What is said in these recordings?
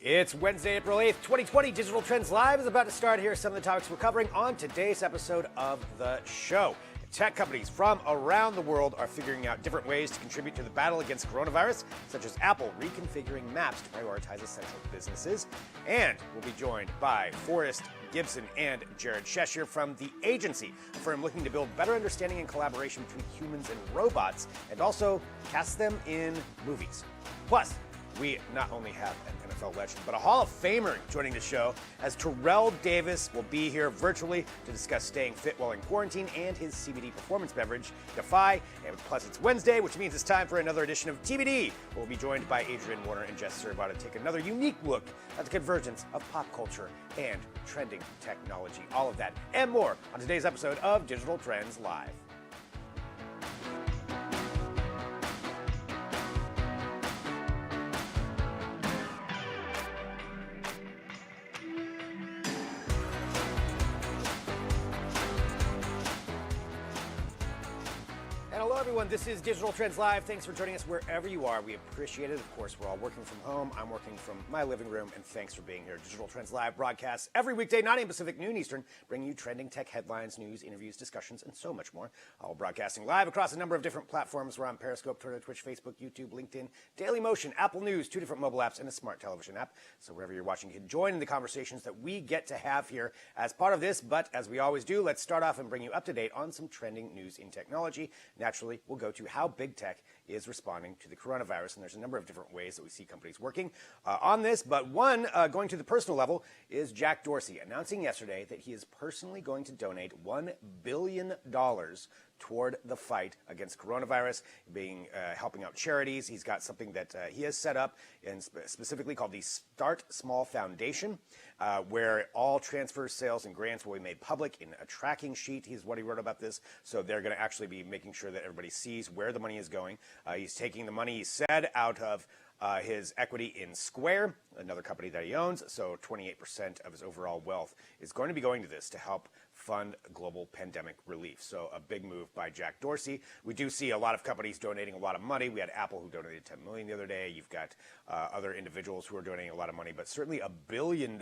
It's Wednesday, April 8th, 2020. Digital Trends Live is about to start. Here are some of the topics we're covering on today's episode of the show. Tech companies from around the world are figuring out different ways to contribute to the battle against coronavirus, such as Apple reconfiguring maps to prioritize essential businesses. And we'll be joined by Forrest Gibson and Jared Cheshire from The Agency, a firm looking to build better understanding and collaboration between humans and robots, and also cast them in movies. Plus, we not only have an NFL legend, but a Hall of Famer joining the show, as Terrell Davis will be here virtually to discuss staying fit while in quarantine and his CBD performance beverage, Defy. And plus, it's Wednesday, which means it's time for another edition of TBD. We'll be joined by Adrian Warner and Jess Serba to take another unique look at the convergence of pop culture and trending technology. All of that and more on today's episode of Digital Trends Live. Hello, everyone. This is Digital Trends Live. Thanks for joining us wherever you are. We appreciate it. Of course, we're all working from home. I'm working from my living room, and thanks for being here. Digital Trends Live broadcasts every weekday, 9 a.m. Pacific, noon Eastern, bringing you trending tech headlines, news, interviews, discussions, and so much more. All broadcasting live across a number of different platforms. We're on Periscope, Twitter, Twitch, Facebook, YouTube, LinkedIn, Dailymotion, Apple News, 2 different mobile apps, and a smart television app. So wherever you're watching, you can join in the conversations that we get to have here as part of this. But as we always do, let's start off and bring you up to date on some trending news in technology. Naturally, we'll go to how big tech is responding to the coronavirus. And there's a number of different ways that we see companies working on this. But one, going to the personal level, is Jack Dorsey announcing yesterday that he is personally going to donate $1 billion toward the fight against coronavirus, helping out charities. He's got something that he has set up, and specifically called the Start Small Foundation, where all transfers, sales, and grants will be made public in a tracking sheet. He's what he wrote about this. So they're going to actually be making sure that everybody sees where the money is going. He's taking the money, he said, out of his equity in Square, another company that he owns. So 28% of his overall wealth is going to be going to this to help fund global pandemic relief. So a big move by Jack Dorsey. We do see a lot of companies donating a lot of money. We had Apple, who donated $10 million the other day. You've got other individuals who are donating a lot of money, but certainly $1 billion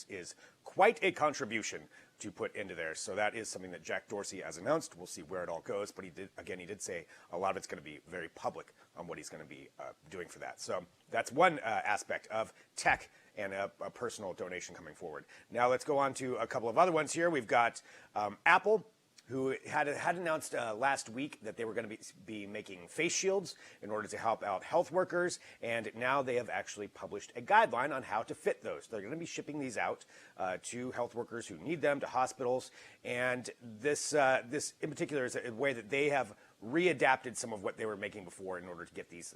is quite a contribution to put into there. So that is something that Jack Dorsey has announced. We'll see where it all goes, but he did say a lot of it's going to be very public on what he's going to be doing for that. So that's one aspect of tech and a personal donation coming forward. Now let's go on to a couple of other ones here. We've got Apple, who had announced last week that they were going to be making face shields in order to help out health workers, and now they have actually published a guideline on how to fit those. They're going to be shipping these out to health workers who need them, to hospitals, and this in particular is a way that they have readapted some of what they were making before in order to get these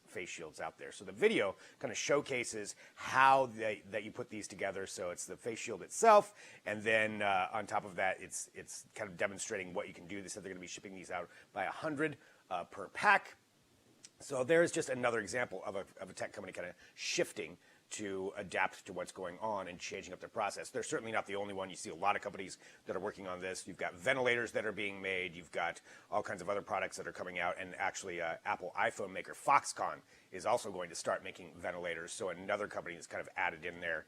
face shields out there. So the video kind of showcases how that you put these together. So it's the face shield itself, and then on top of that, it's kind of demonstrating what you can do. They said they're going to be shipping these out by 100 per pack. So there's just another example of a tech company kind of shifting to adapt to what's going on and changing up their process. They're certainly not the only one. You see a lot of companies that are working on this. You've got ventilators that are being made. You've got all kinds of other products that are coming out. And actually, Apple iPhone maker Foxconn is also going to start making ventilators. So another company is kind of added in there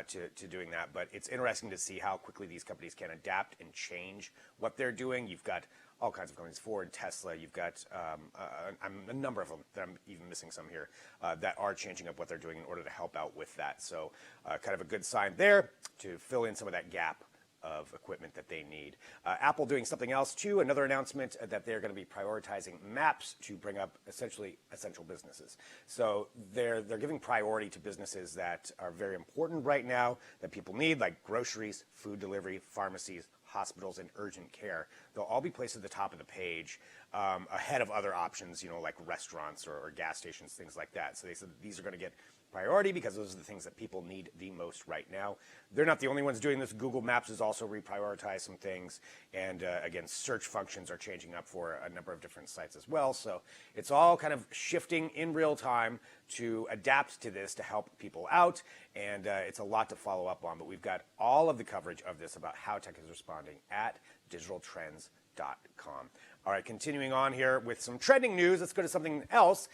to doing that. But it's interesting to see how quickly these companies can adapt and change what they're doing. You've got all kinds of companies, Ford, Tesla. You've got a number of them that I'm even missing some here that are changing up what they're doing in order to help out with that. So kind of a good sign there to fill in some of that gap of equipment that they need. Apple doing something else too, another announcement that they're going to be prioritizing maps to bring up essentially essential businesses. So they're giving priority to businesses that are very important right now, that people need, like groceries, food delivery, pharmacies, hospitals, and urgent care. They'll all be placed at the top of the page ahead of other options, like restaurants or gas stations, things like that. So they said these are going to get priority because those are the things that people need the most right now. They're not the only ones doing this. Google Maps has also reprioritized some things. And again, search functions are changing up for a number of different sites as well. So it's all kind of shifting in real time to adapt to this to help people out. And it's a lot to follow up on. But we've got all of the coverage of this about how tech is responding at digitaltrends.com. All right, continuing on here with some trending news, let's go to something else.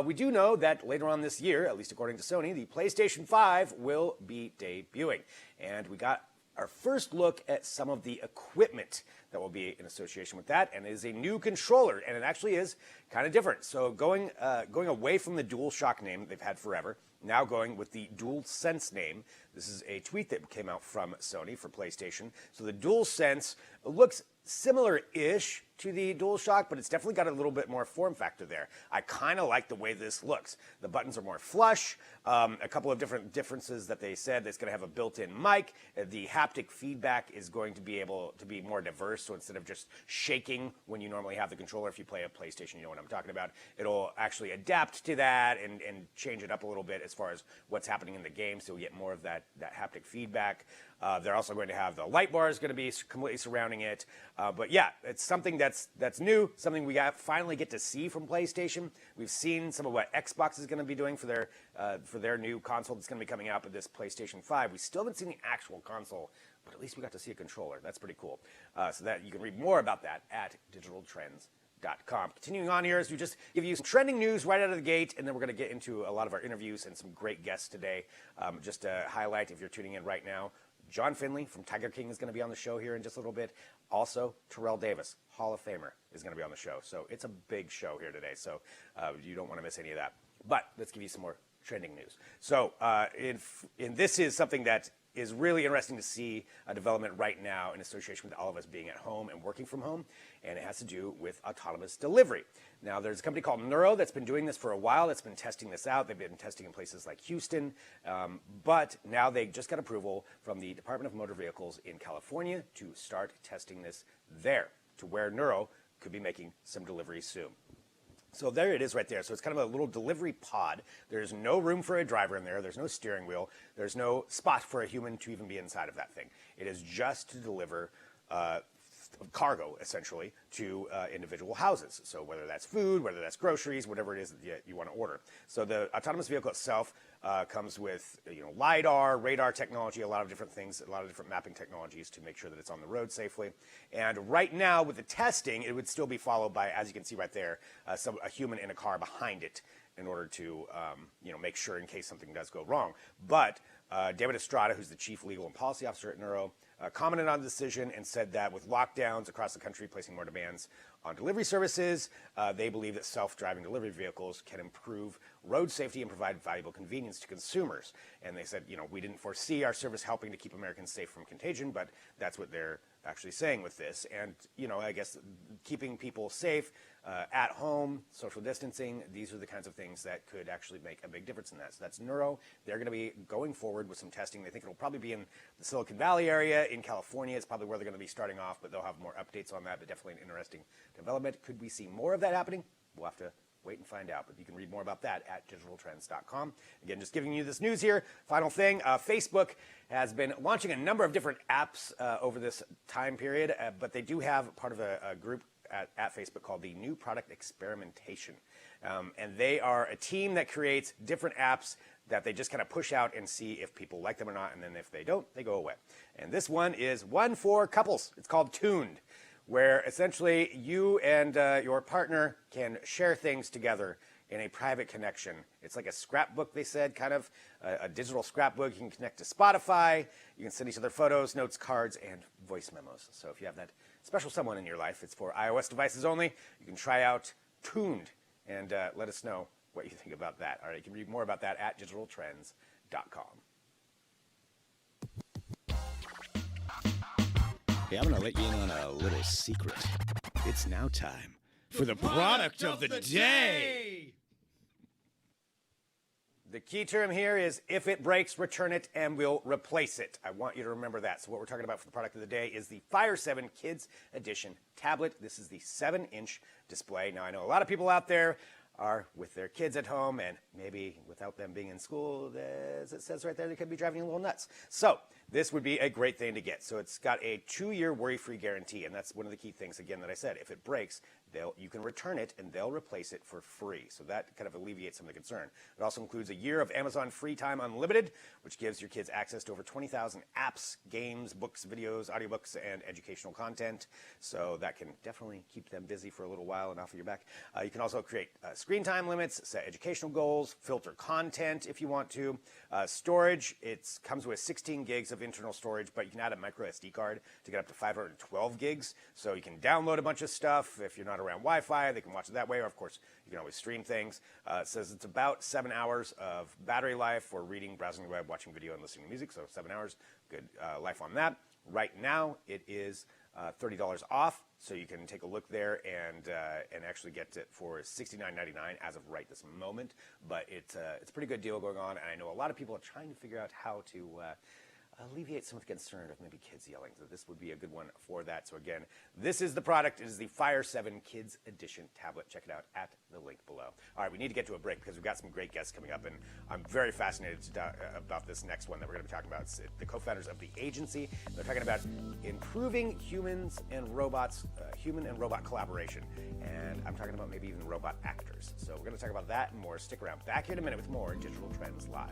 We do know that later on this year, at least according to Sony, the PlayStation 5 will be debuting. And we got our first look at some of the equipment that will be in association with that, and it is a new controller, and it actually is kind of different. So going away from the DualShock name that they've had forever, now going with the DualSense name. This is a tweet that came out from Sony for PlayStation. So the DualSense looks similar-ish to the DualShock, but it's definitely got a little bit more form factor there. I kind of like the way this looks. The buttons are more flush. A couple of different differences that they said. It's going to have a built-in mic. The haptic feedback is going to be able to be more diverse. So instead of just shaking when you normally have the controller, if you play a PlayStation, you know what I'm talking about. It'll actually adapt to that and change it up a little bit as far as what's happening in the game, so we get more of that haptic feedback. They're also going to have the light bars going to be completely surrounding it. But yeah, it's something that's new, something we finally get to see from PlayStation. We've seen some of what Xbox is going to be doing for their new console that's going to be coming out with this PlayStation 5. We still haven't seen the actual console, but at least we got to see a controller. That's pretty cool. So that you can read more about that at digitaltrends.com. Continuing on here, as we just give you some trending news right out of the gate, and then we're going to get into a lot of our interviews and some great guests today. Just to highlight, if you're tuning in right now, John Finlay from Tiger King is going to be on the show here in just a little bit. Also, Terrell Davis, Hall of Famer, is going to be on the show. So it's a big show here today, so you don't want to miss any of that. But let's give you some more trending news. So this is something that is really interesting to see a development right now in association with all of us being at home and working from home, and it has to do with autonomous delivery. Now, there's a company called Nuro that's been doing this for a while, that's been testing this out. They've been testing in places like Houston, but now they just got approval from the Department of Motor Vehicles in California to start testing this there, to where Nuro could be making some deliveries soon. So there it is right there. So it's kind of a little delivery pod. There's no room for a driver in there. There's no steering wheel. There's no spot for a human to even be inside of that thing. It is just to deliver cargo, essentially, to individual houses. So whether that's food, whether that's groceries, whatever it is that you want to order. So the autonomous vehicle itself comes with LiDAR, radar technology, a lot of different things, a lot of different mapping technologies to make sure that it's on the road safely. And right now, with the testing, it would still be followed by, as you can see right there, a human in a car behind it in order to make sure in case something does go wrong. But David Estrada, who's the chief legal and policy officer at Nuro, commented on the decision and said that with lockdowns across the country placing more demands on delivery services, they believe that self-driving delivery vehicles can improve road safety and provide valuable convenience to consumers. And they said, we didn't foresee our service helping to keep Americans safe from contagion, but that's what they're actually saying with this. And, I guess keeping people safe at home, social distancing, these are the kinds of things that could actually make a big difference in that. So that's Nuro. They're going to be going forward with some testing. They think it'll probably be in the Silicon Valley area. In California is probably where they're going to be starting off, but they'll have more updates on that, but definitely an interesting development. Could we see more of that happening? We'll have to wait and find out, but you can read more about that at digitaltrends.com. Again, just giving you this news here. Final thing, Facebook has been launching a number of different apps over this time period, but they do have part of a group at Facebook called the New Product Experimentation. And they are a team that creates different apps that they just kind of push out and see if people like them or not, and then if they don't, they go away. And this one is one for couples. It's called Tuned, where essentially you and your partner can share things together in a private connection. It's like a scrapbook, they said, kind of a digital scrapbook. You can connect to Spotify. You can send each other photos, notes, cards, and voice memos. So if you have that special someone in your life, it's for iOS devices only. You can try out Tuned and let us know what you think about that. All right, you can read more about that at digitaltrends.com. Hey, I'm going to let you in on a little secret. It's now time for the product of the day. The key term here is if it breaks, return it, and we'll replace it. I want you to remember that. So what we're talking about for the product of the day is the Fire 7 Kids Edition tablet. This is the 7-inch display. Now, I know a lot of people out there are with their kids at home, and maybe without them being in school, as it says right there, they could be driving you a little nuts. So this would be a great thing to get. So it's got a 2-year worry-free guarantee, and that's one of the key things, again, that I said. If it breaks, you can return it and they'll replace it for free. So that kind of alleviates some of the concern. It also includes a year of Amazon Free Time Unlimited, which gives your kids access to over 20,000 apps, games, books, videos, audiobooks, and educational content. So that can definitely keep them busy for a little while and off of your back. You can also create screen time limits, set educational goals, filter content if you want to. Storage, it comes with 16 gigs of internal storage, but you can add a micro SD card to get up to 512 gigs. So you can download a bunch of stuff. If you're not around Wi-Fi, they can watch it that way. Or, of course, you can always stream things. It says it's about 7 hours of battery life for reading, browsing the web, watching video, and listening to music. So 7 hours, good life on that. Right now, it is $30 off, so you can take a look there and actually get it for $69.99 as of right this moment. But it's a pretty good deal going on, and I know a lot of people are trying to figure out how to alleviate some of the concern of maybe kids yelling. So this would be a good one for that. So again, this is the product. It is the Fire 7 Kids Edition tablet. Check it out at the link below. All right, we need to get to a break because we've got some great guests coming up, and I'm very fascinated about this next one that we're going to be talking about. It's the co-founders of the agency. They're talking about improving humans and robots, human and robot collaboration. And I'm talking about maybe even robot actors. So we're going to talk about that and more. Stick around. Back here in a minute with more Digital Trends Live.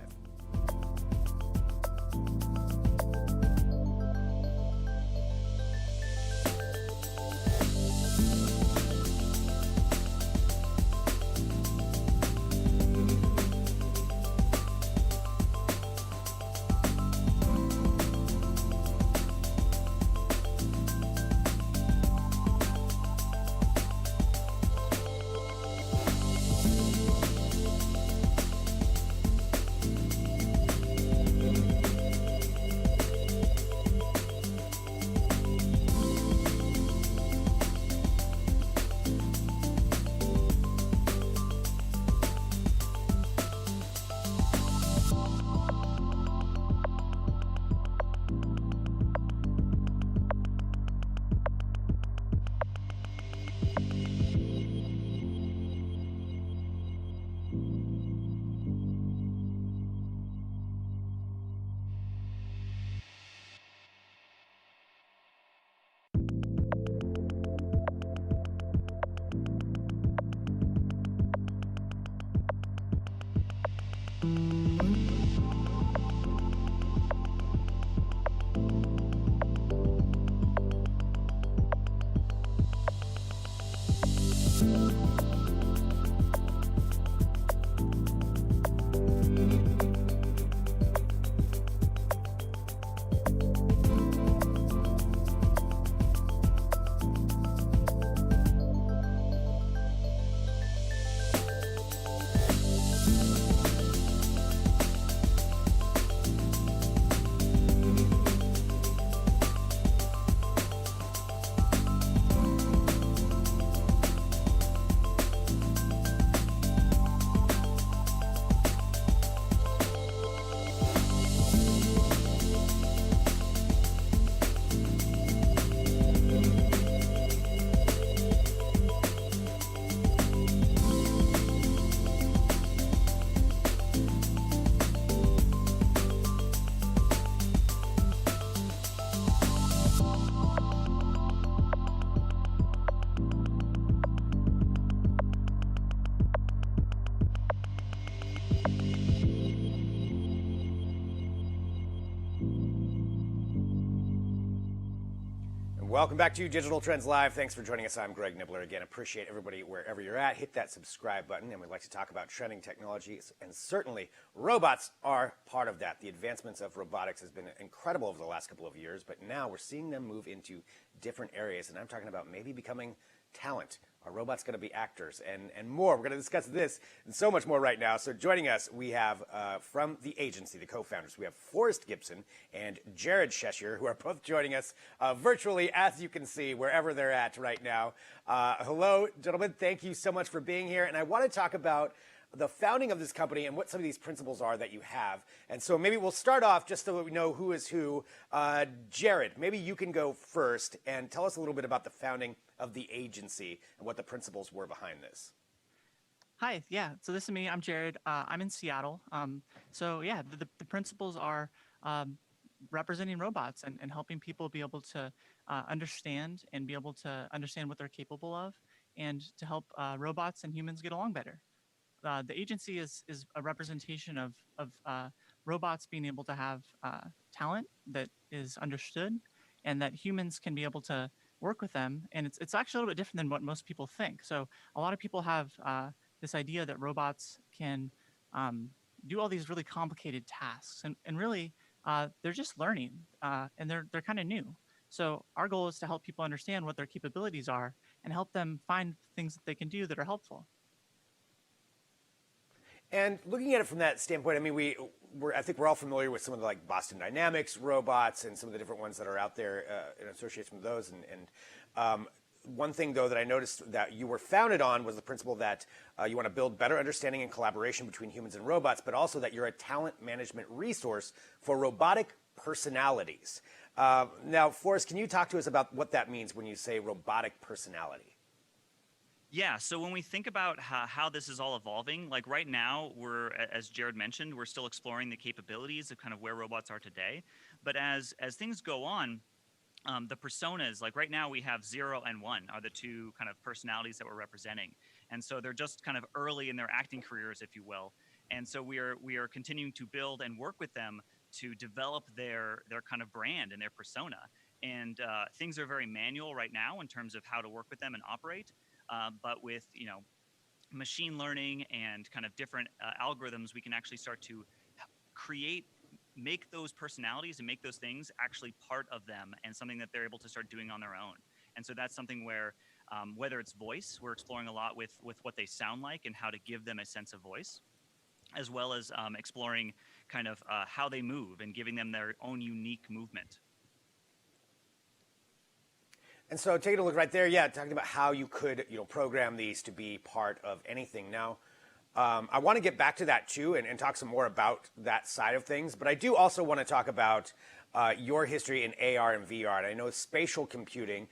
Welcome back to Digital Trends Live. Thanks for joining us. I'm Greg Nibbler. Again, appreciate everybody wherever you're at. Hit that subscribe button, and we'd like to talk about trending technologies, and certainly robots are part of that. The advancements of robotics has been incredible over the last couple of years, but now we're seeing them move into different areas, and I'm talking about maybe becoming talent. Are robots going to be actors and more? We're going to discuss this and so much more right now. So joining us, we have from the agency, the co-founders, we have Forrest Gibson and Jared Cheshire, who are both joining us virtually, as you can see, wherever they're at right now. Hello, gentlemen. Thank you so much for being here. And I want to talk about the founding of this company and what some of these principles are that you have. And so maybe we'll start off just so we know who is who. Jared, maybe you can go first and tell us a little bit about the founding of the agency and what the principles were behind this. Hi, yeah. So this is me. I'm Jared. I'm in Seattle. The principles are representing robots and helping people be able to understand and be able to understand what they're capable of and to help robots and humans get along better. The agency is a representation of robots being able to have talent that is understood, and that humans can be able to work with them. And it's actually a little bit different than what most people think. So a lot of people have this idea that robots can do all these really complicated tasks, and really they're just learning, and they're kind of new. So our goal is to help people understand what their capabilities are and help them find things that they can do that are helpful. And looking at it from that standpoint, I mean, I think we're all familiar with some of the like Boston Dynamics robots and some of the different ones that are out there in association with those. And one thing, though, that I noticed that you were founded on was the principle that you want to build better understanding and collaboration between humans and robots, but also that you're a talent management resource for robotic personalities. Now, Forrest, can you talk to us about what that means when you say robotic personality? Yeah, so when we think about how this is all evolving, like right now, as Jared mentioned, we're still exploring the capabilities of kind of where robots are today. But as things go on, the personas, like right now we have 0 and 1 are the two kind of personalities that we're representing. And so they're just kind of early in their acting careers, if you will. And so we are continuing to build and work with them to develop their kind of brand and their persona. And things are very manual right now in terms of how to work with them and operate. But with, machine learning and kind of different algorithms, we can actually start to make those personalities and make those things actually part of them and something that they're able to start doing on their own. And so that's something where, whether it's voice, we're exploring a lot with what they sound like and how to give them a sense of voice, as well as exploring kind of how they move and giving them their own unique movement. And so taking a look right there, yeah, talking about how you could, program these to be part of anything. Now, I want to get back to that too and talk some more about that side of things. But I do also want to talk about your history in AR and VR. And I know spatial computing,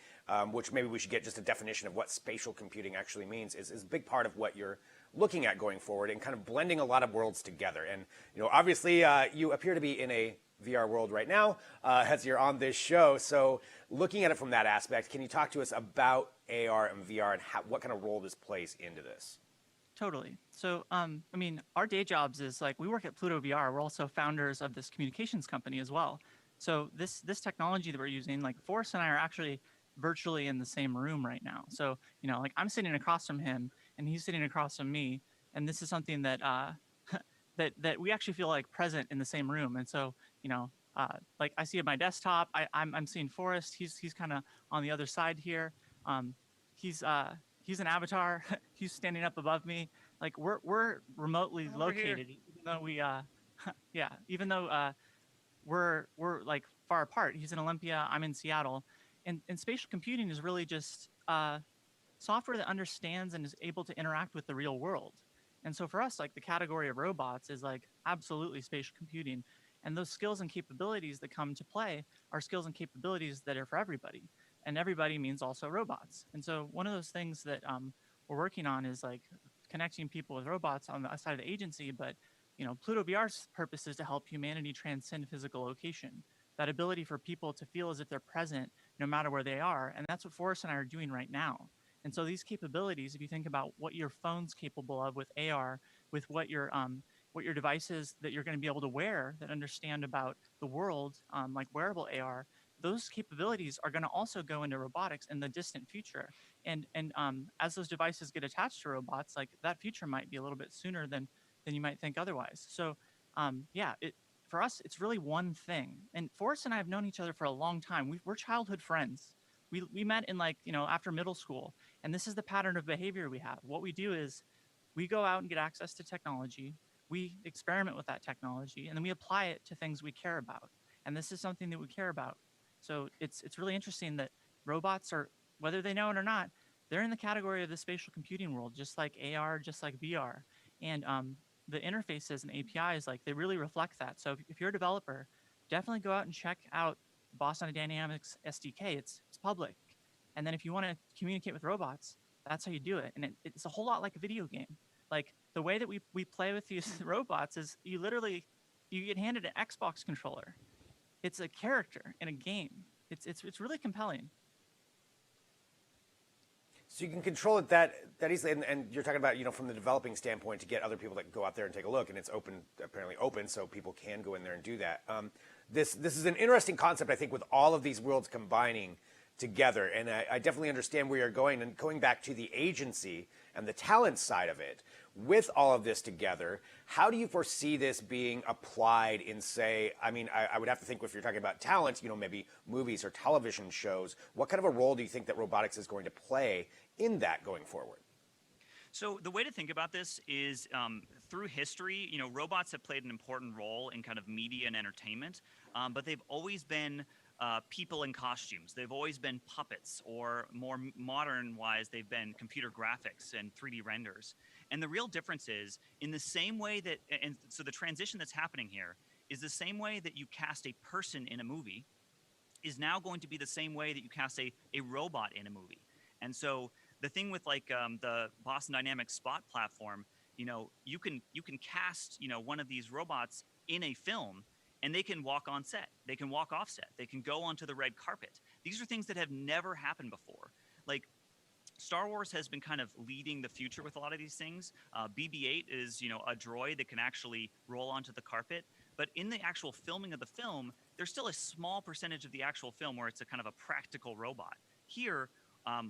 which maybe we should get just a definition of what spatial computing actually means, is a big part of what you're looking at going forward and kind of blending a lot of worlds together. And, obviously you appear to be in a VR world right now as you're on this show. So looking at it from that aspect, can you talk to us about AR and VR and what kind of role this plays into this? Totally. So, our day jobs is like we work at Pluto VR. We're also founders of this communications company as well. So this technology that we're using, like Forrest and I are actually virtually in the same room right now. So, like I'm sitting across from him and he's sitting across from me. And this is something that that we actually feel like present in the same room. And so, like I see at my desktop, I'm seeing Forrest. He's kind of on the other side here. He's an avatar. He's standing up above me. Like we're remotely located, even though we even though we're like far apart. He's in Olympia. I'm in Seattle, and spatial computing is really just software that understands and is able to interact with the real world. And so for us, like the category of robots is like absolutely spatial computing. And those skills and capabilities that come to play are skills and capabilities that are for everybody. And everybody means also robots. And so one of those things that we're working on is like connecting people with robots on the side of the agency. But, Pluto VR's purpose is to help humanity transcend physical location. That ability for people to feel as if they're present no matter where they are. And that's what Forrest and I are doing right now. And so these capabilities, if you think about what your phone's capable of with AR, with what your devices that you're going to be able to wear that understand about the world, like wearable AR, those capabilities are going to also go into robotics in the distant future. And as those devices get attached to robots, like that future might be a little bit sooner than you might think otherwise. So for us, it's really one thing. And Forrest and I have known each other for a long time. We're childhood friends. We met in after middle school, and this is the pattern of behavior we have. What we do is we go out and get access to technology. We experiment with that technology, and then we apply it to things we care about. And this is something that we care about. So it's really interesting that robots are, whether they know it or not, they're in the category of the spatial computing world, just like AR, just like VR. And the interfaces and APIs, like they really reflect that. So if you're a developer, definitely go out and check out Boston Dynamics SDK. It's public. And then if you want to communicate with robots, that's how you do it. And it's a whole lot like a video game. Like the way that we play with these robots is you get handed an Xbox controller. It's a character in a game. It's really compelling. So you can control it that easily, and you're talking about, from the developing standpoint, to get other people that go out there and take a look, and it's apparently open, so people can go in there and do that. This is an interesting concept, I think, with all of these worlds combining together, and I definitely understand where you're going. And going back to the agency and the talent side of it, with all of this together, how do you foresee this being applied in, say, I would have to think, if you're talking about talent, maybe movies or television shows, what kind of a role do you think that robotics is going to play in that going forward? So the way to think about this is through history, robots have played an important role in kind of media and entertainment, but they've always been people in costumes. They've always been puppets, or more modern-wise, they've been computer graphics and 3D renders. And the real difference is, in the same way that, and so the transition that's happening here is the same way that you cast a person in a movie is now going to be the same way that you cast a robot in a movie. And so the thing with the Boston Dynamics Spot platform, you can cast one of these robots in a film, and they can walk on set, they can walk off set, they can go onto the red carpet. These are things that have never happened before. Like, Star Wars has been kind of leading the future with a lot of these things. BB-8 is a droid that can actually roll onto the carpet. But in the actual filming of the film, there's still a small percentage of the actual film where it's a kind of a practical robot. Here,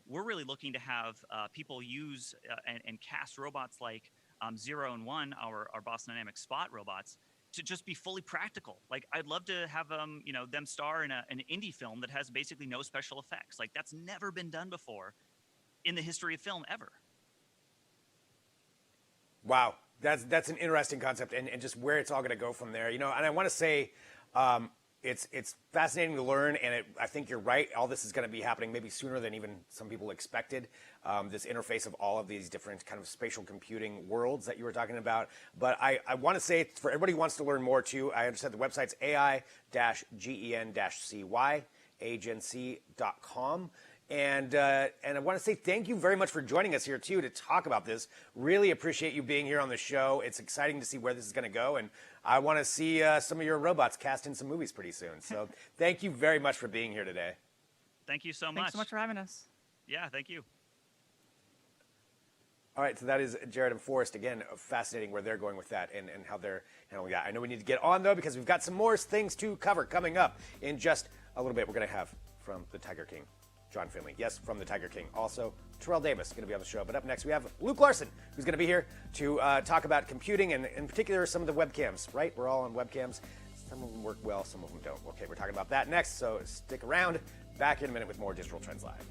we're really looking to have people use and cast robots like 0 and 1, our Boston Dynamics Spot robots, to just be fully practical. Like, I'd love to have them star in an indie film that has basically no special effects. Like, that's never been done before in the history of film ever. Wow, that's an interesting concept, and just where it's all going to go from there. And I want to say, it's fascinating to learn, and I think you're right. All this is going to be happening maybe sooner than even some people expected. This interface of all of these different kind of spatial computing worlds that you were talking about. But I want to say, for everybody who wants to learn more too, I understand the website's AI-gen-cy, agency.com. And I want to say thank you very much for joining us here, too, to talk about this. Really appreciate you being here on the show. It's exciting to see where this is going to go, and I want to see some of your robots cast in some movies pretty soon. So thank you very much for being here today. Thank you so much. Thanks so much for having us. Yeah, thank you. All right, so that is Jared and Forrest. Again, fascinating where they're going with that and how they're handling that. I know we need to get on, though, because we've got some more things to cover coming up in just a little bit. We're going to have from the Tiger King, John Finlay. Yes, from the Tiger King. Also, Terrell Davis is going to be on the show. But up next, we have Luke Larson, who's going to be here to talk about computing and, in particular, some of the webcams, right? We're all on webcams. Some of them work well, some of them don't. Okay, we're talking about that next, so stick around. Back in a minute with more Digital Trends Live.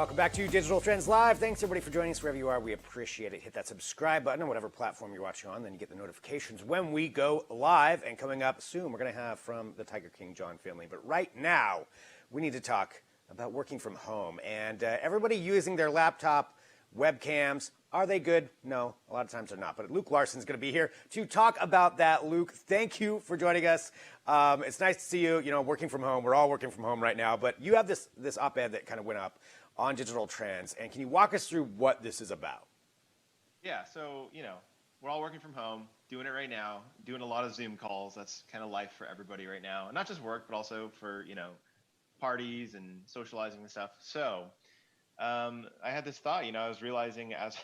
Welcome back to Digital Trends Live. Thanks everybody for joining us wherever you are. We appreciate it. Hit that subscribe button on whatever platform you're watching on. Then you get the notifications when we go live. And coming up soon, we're going to have from the Tiger King, John Finlay. But right now, we need to talk about working from home. And everybody using their laptop webcams, are they good? No, a lot of times they're not. But Luke Larson's going to be here to talk about that. Luke, thank you for joining us. It's nice to see you, working from home. We're all working from home right now. But you have this op-ed that kind of went up on Digital Trends. And can you walk us through what this is about? Yeah, so, we're all working from home, doing it right now, doing a lot of Zoom calls. That's kind of life for everybody right now. And not just work, but also for, parties and socializing and stuff. So I had this thought, I was realizing as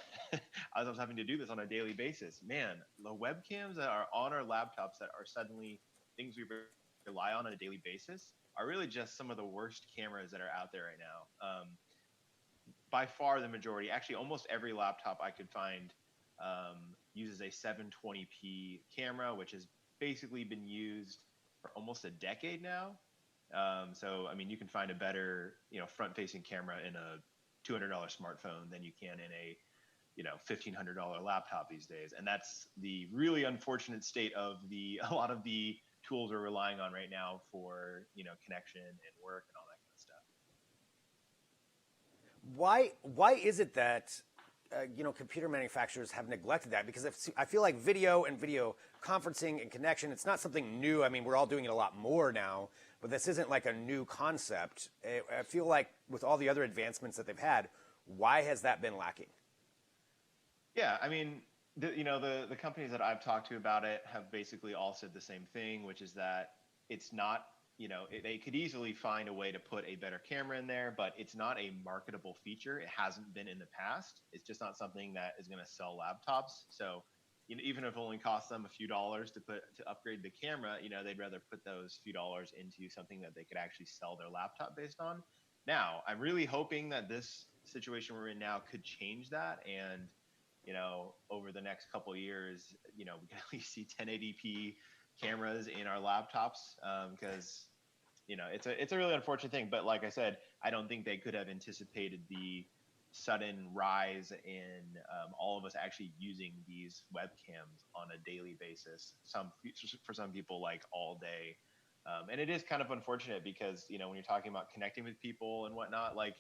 I was having to do this on a daily basis, man, the webcams that are on our laptops that are suddenly things we rely on a daily basis are really just some of the worst cameras that are out there right now. By far the majority, actually almost every laptop I could find uses a 720p camera, which has basically been used for almost a decade now. So, you can find a better, front-facing camera in a $200 smartphone than you can in a, $1,500 laptop these days. And that's the really unfortunate state of a lot of the tools we're relying on right now for, connection and work and all that kind of stuff. Why is it that computer manufacturers have neglected that? Because I feel like video and video conferencing and connection, it's not something new. We're all doing it a lot more now, but this isn't like a new concept. I feel like with all the other advancements that they've had, why has that been lacking? Yeah, the companies that I've talked to about it have basically all said the same thing, which is that it's not, they could easily find a way to put a better camera in there, but it's not a marketable feature. It hasn't been in the past. It's just not something that is going to sell laptops. So, even if it only costs them a few dollars to upgrade the camera, they'd rather put those few dollars into something that they could actually sell their laptop based on. Now, I'm really hoping that this situation we're in now could change that. And, over the next couple of years, we can at least see 1080p cameras in our laptops, because it's a really unfortunate thing. But like I said, I don't think they could have anticipated the sudden rise in all of us actually using these webcams on a daily basis. For some people, like all day. And it is kind of unfortunate because, when you're talking about connecting with people and whatnot, like,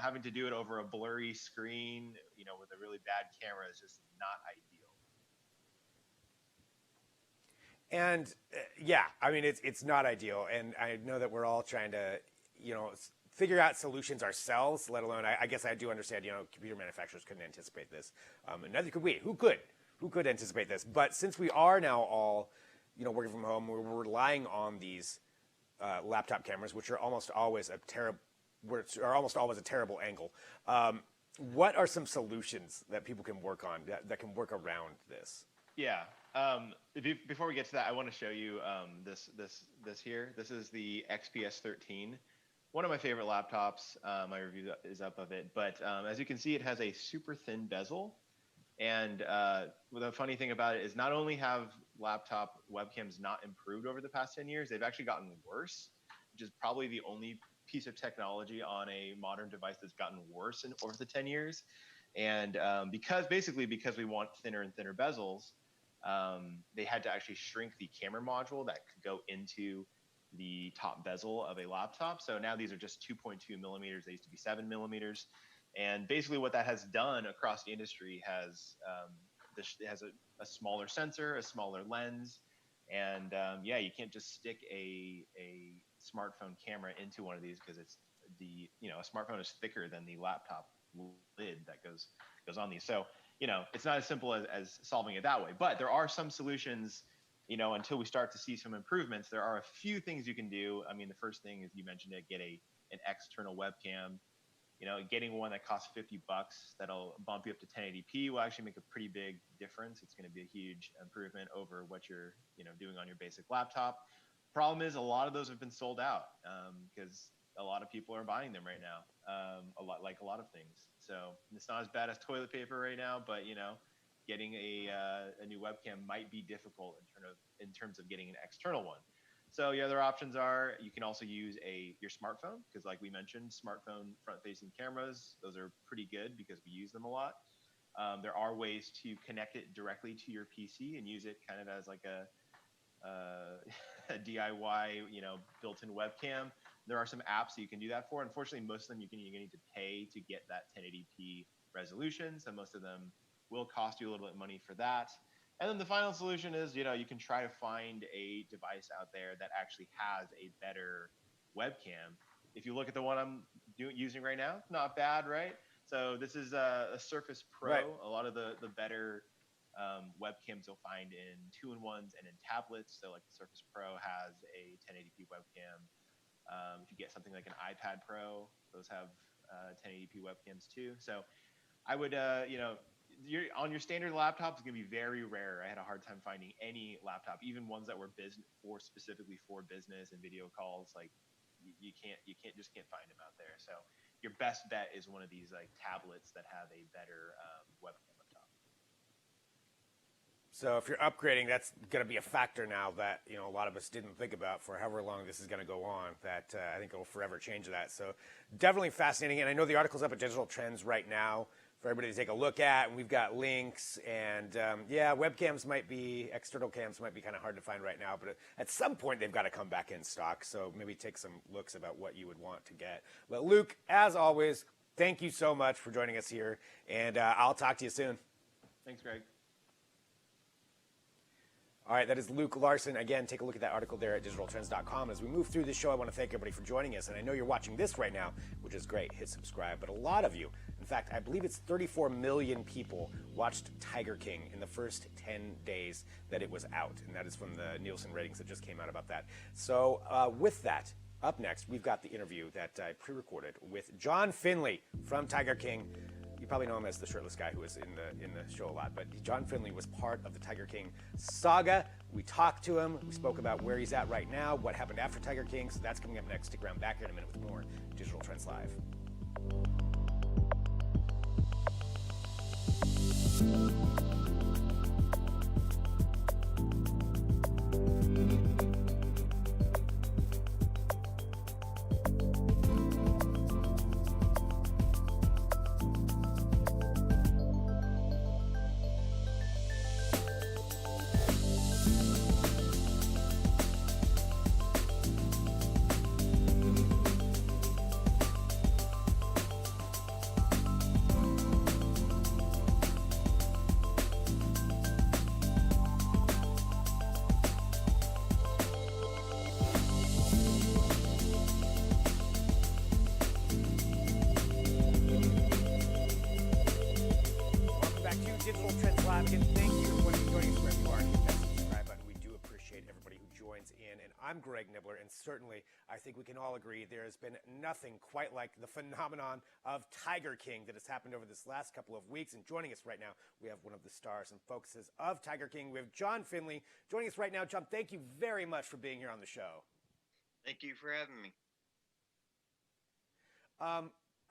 having to do it over a blurry screen, with a really bad camera is just not ideal. And it's not ideal. And I know that we're all trying to, figure out solutions ourselves, let alone, I guess I do understand, computer manufacturers couldn't anticipate this. And neither could we. Who could anticipate this? But since we are now all, working from home, we're relying on these laptop cameras, which are almost always a terrible angle. What are some solutions that people can work on that can work around this? Yeah. Before we get to that, I want to show you this here. This is the XPS 13. One of my favorite laptops. My review is up of it. But as you can see, it has a super thin bezel. And the funny thing about it is not only have laptop webcams not improved over the past 10 years, they've actually gotten worse, which is probably the only piece of technology on a modern device that's gotten worse over the 10 years. And because we want thinner and thinner bezels, they had to actually shrink the camera module that could go into the top bezel of a laptop. So now these are just 2.2 millimeters. They used to be 7 millimeters. And basically what that has done across the industry it has a smaller sensor, a smaller lens. And you can't just stick a smartphone camera into one of these because it's a smartphone is thicker than the laptop lid that goes on these. So, it's not as simple as solving it that way. But there are some solutions, until we start to see some improvements. There are a few things you can do. I mean, the first thing is, you mentioned it, get an external webcam. Getting one that costs $50 that'll bump you up to 1080p will actually make a pretty big difference. It's going to be a huge improvement over what you're doing on your basic laptop. Problem is, a lot of those have been sold out because a lot of people are buying them right now. A lot of things. So it's not as bad as toilet paper right now, but getting a new webcam might be difficult in terms of getting an external one. So the other options are, you can also use your smartphone, because like we mentioned, smartphone front-facing cameras, those are pretty good because we use them a lot. There are ways to connect it directly to your PC and use it kind of as like a DIY, built-in webcam. There are some apps that you can do that for. Unfortunately, most of them you're going to need to pay to get that 1080p resolution. So most of them will cost you a little bit of money for that. And then the final solution is, you can try to find a device out there that actually has a better webcam. If you look at the one I'm using right now, not bad, right? So this is a Surface Pro. Right. A lot of the better webcams you'll find in 2-in-1s and in tablets. So like the Surface Pro has a 1080p webcam. If you get something like an iPad Pro, those have 1080p webcams too. So I would, on your standard laptop, it's going to be very rare. I had a hard time finding any laptop, even ones that were specifically for business and video calls. Like you can't find them out there. So your best bet is one of these like tablets that have a better webcam up top. So if you're upgrading, that's going to be a factor now that a lot of us didn't think about for however long this is going to go on. That I think will forever change that. So definitely fascinating. And I know the article's up at Digital Trends right now for everybody to take a look at, and we've got links. And webcams external cams might be kind of hard to find right now, but at some point they've got to come back in stock. So maybe take some looks about what you would want to get. But Luke, as always, thank you so much for joining us here, and I'll talk to you soon. Thanks, Greg. All right, that is Luke Larson. Again, take a look at that article there at digitaltrends.com. As we move through this show, I want to thank everybody for joining us. And I know you're watching this right now, which is great. Hit subscribe. But a lot of you, in fact, I believe it's 34 million people watched Tiger King in the first 10 days that it was out. And that is from the Nielsen ratings that just came out about that. So with that, up next, we've got the interview that I pre-recorded with John Finlay from Tiger King. You probably know him as the shirtless guy who was in the show a lot, but John Finlay was part of the Tiger King saga. We talked to him. We spoke about where he's at right now, what happened after Tiger King. So that's coming up next. Stick around back here in a minute with more Digital Trends Live. I'm Greg Nibbler, and certainly I think we can all agree there has been nothing quite like the phenomenon of Tiger King that has happened over this last couple of weeks. And joining us right now, we have one of the stars and focuses of Tiger King. We have John Finlay joining us right now. John, thank you very much for being here on the show. Thank you for having me.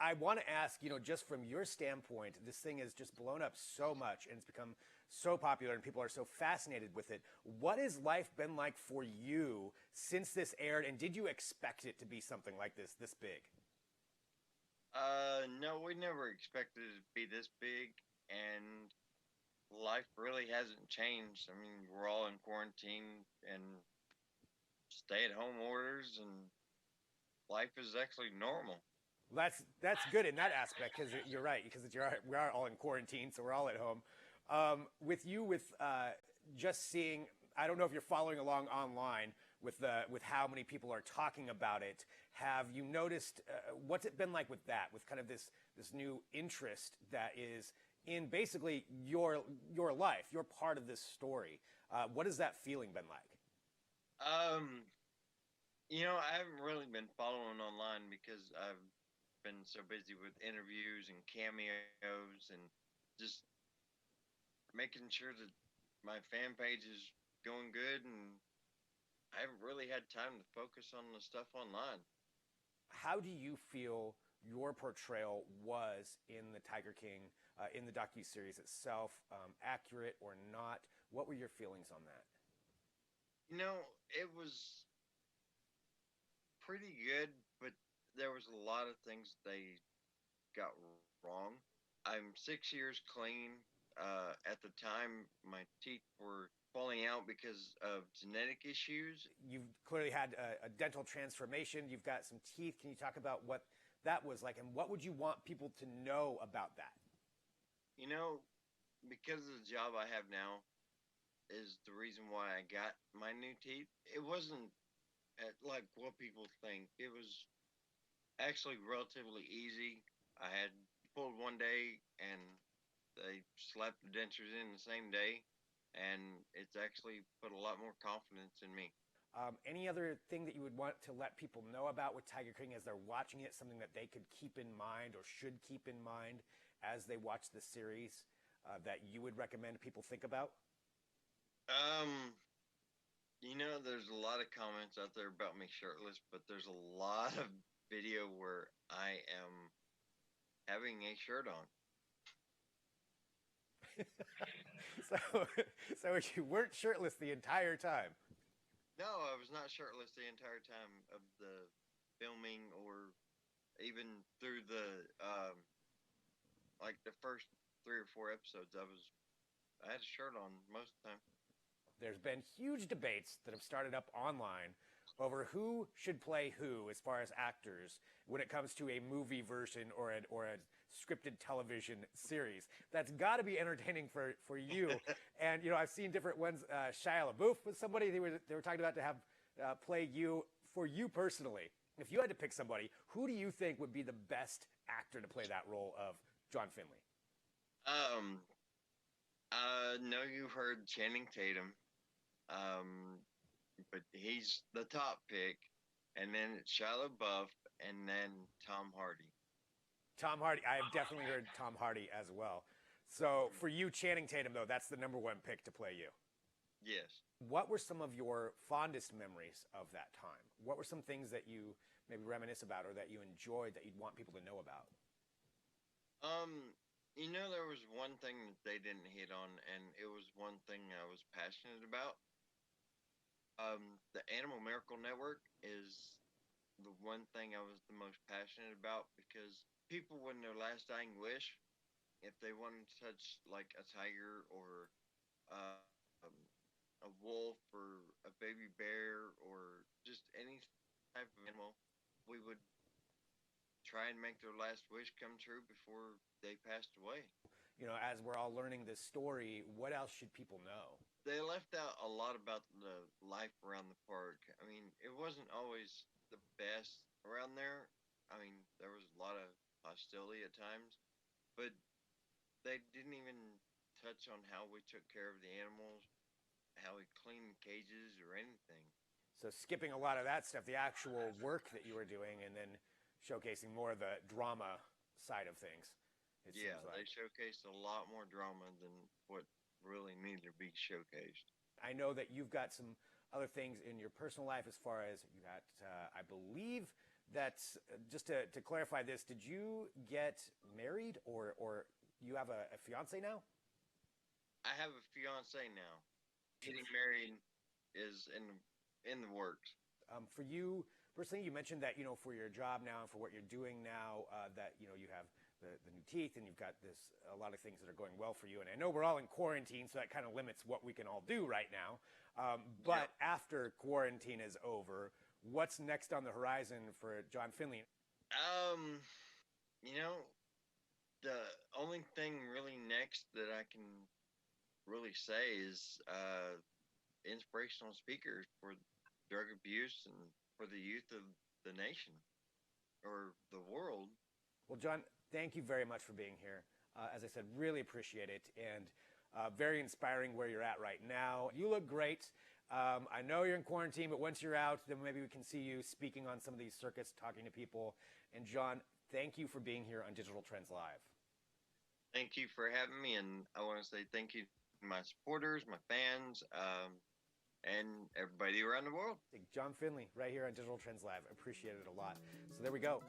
I want to ask, just from your standpoint, this thing has just blown up so much and it's become so popular and people are so fascinated with it. What has life been like for you since this aired, and did you expect it to be something like this big? No, we never expected it to be this big, and life really hasn't changed. I mean, we're all in quarantine and stay-at-home orders, and life is actually normal. That's good in that aspect, because you're right, because we are all in quarantine, so we're all at home. With just seeing, I don't know if you're following along online, with how many people are talking about it. Have you noticed what's it been like with that, with kind of this new interest that is in basically your life? You're part of this story. What has that feeling been like? I haven't really been following online because I've been so busy with interviews and cameos and just making sure that my fan page is going good, and I haven't really had time to focus on the stuff online. How do you feel your portrayal was in the Tiger King, in the docuseries itself, accurate or not? What were your feelings on that? It was pretty good, but there was a lot of things they got wrong. I'm 6 years clean. At the time, my teeth were falling out because of genetic issues. You've clearly had a dental transformation. You've got some teeth. Can you talk about what that was like, and what would you want people to know about that? Because of the job I have now is the reason why I got my new teeth. It wasn't like what people think. It was actually relatively easy. I had pulled one day and they slapped the dentures in the same day, and it's actually put a lot more confidence in me. Any other thing that you would want to let people know about with Tiger King as they're watching it, something that they could keep in mind or should keep in mind as they watch the series that you would recommend people think about? There's a lot of comments out there about me shirtless, but there's a lot of video where I am having a shirt on. So you weren't shirtless the entire time? No, I was not shirtless the entire time of the filming, or even through the like the first 3 or 4 episodes. I had a shirt on most of the time. There's been huge debates that have started up online over who should play who as far as actors when it comes to a movie version or a scripted television series. That's got to be entertaining for you. And I've seen different ones. Shia LaBeouf was somebody they were talking about to have play you. For you personally, if you had to pick somebody, who do you think would be the best actor to play that role of John Finlay? No, you heard Channing Tatum. But he's the top pick, and then it's Shia LaBeouf, and then Tom Hardy. Tom Hardy. I have definitely heard Tom Hardy as well. So for you, Channing Tatum, though, that's the number one pick to play you. Yes. What were some of your fondest memories of that time? What were some things that you maybe reminisce about or that you enjoyed that you'd want people to know about? There was one thing that they didn't hit on, and it was one thing I was passionate about. The Animal Miracle Network is the one thing I was the most passionate about, because people, when their last dying wish, if they wanted to touch like a tiger or a wolf or a baby bear or just any type of animal, we would try and make their last wish come true before they passed away. As we're all learning this story, what else should people know? They left out a lot about the life around the park. I mean, it wasn't always the best around there. I mean, there was a lot of hostility at times, but they didn't even touch on how we took care of the animals, how we cleaned cages or anything. So skipping a lot of that stuff, the actual work that you were doing, and then showcasing more of the drama side of things. Yeah, they showcased a lot more drama than what really needed to be showcased. I know that you've got some other things in your personal life as far as you got, I believe that's, just to clarify this, did you get married or you have a fiance now? I have a fiance now. Getting married is in the works. For you personally, you mentioned that, for your job now and for what you're doing now, that, you have the new teeth and you've got a lot of things that are going well for you. And I know we're all in quarantine, so that kind of limits what we can all do right now. But after quarantine is over, what's next on the horizon for John Finlay? The only thing really next that I can really say is inspirational speakers for drug abuse and for the youth of the nation or the world. Well, John, thank you very much for being here. As I said, really appreciate it, and very inspiring where you're at right now. You look great. I know you're in quarantine, but once you're out, then maybe we can see you speaking on some of these circuits, talking to people. And John, thank you for being here on Digital Trends Live. Thank you for having me, and I want to say thank you to my supporters, my fans, and everybody around the world. John Finlay, right here on Digital Trends Live. Appreciate it a lot. So there we go.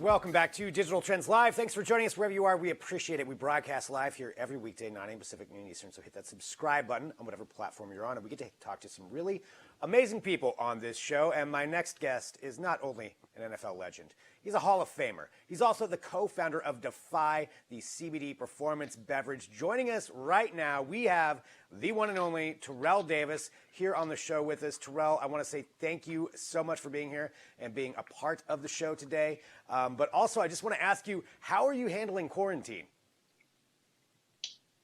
Welcome back to Digital Trends Live. Thanks for joining us wherever you are. We appreciate it. We broadcast live here every weekday, 9 a.m. Pacific, noon Eastern. So hit that subscribe button on whatever platform you're on. And we get to talk to some really amazing people on this show. And my next guest is not only an NFL legend, he's a Hall of Famer. He's also the co-founder of Defy, the CBD performance beverage. Joining us right now, we have the one and only Terrell Davis here on the show with us. Terrell, I want to say thank you so much for being here and being a part of the show today. But also, I just want to ask you, how are you handling quarantine?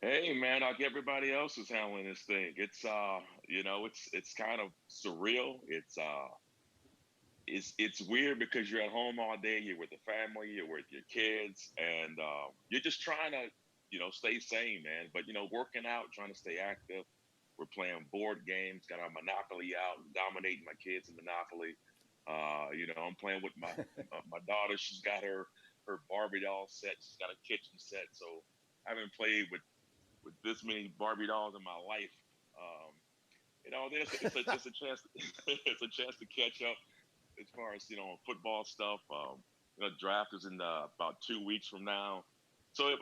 Hey man, like everybody else is handling this thing. It's it's kind of surreal. It's weird because you're at home all day, you're with the family, you're with your kids, and you're just trying to, stay sane, man. But working out, trying to stay active. We're playing board games, got our Monopoly out, dominating my kids in Monopoly. I'm playing with my my daughter. She's got her Barbie doll set. She's got a kitchen set. So I haven't played with this many Barbie dolls in my life. It's a chance. It's a chance to catch up as far as football stuff. Draft is in about 2 weeks from now. So I've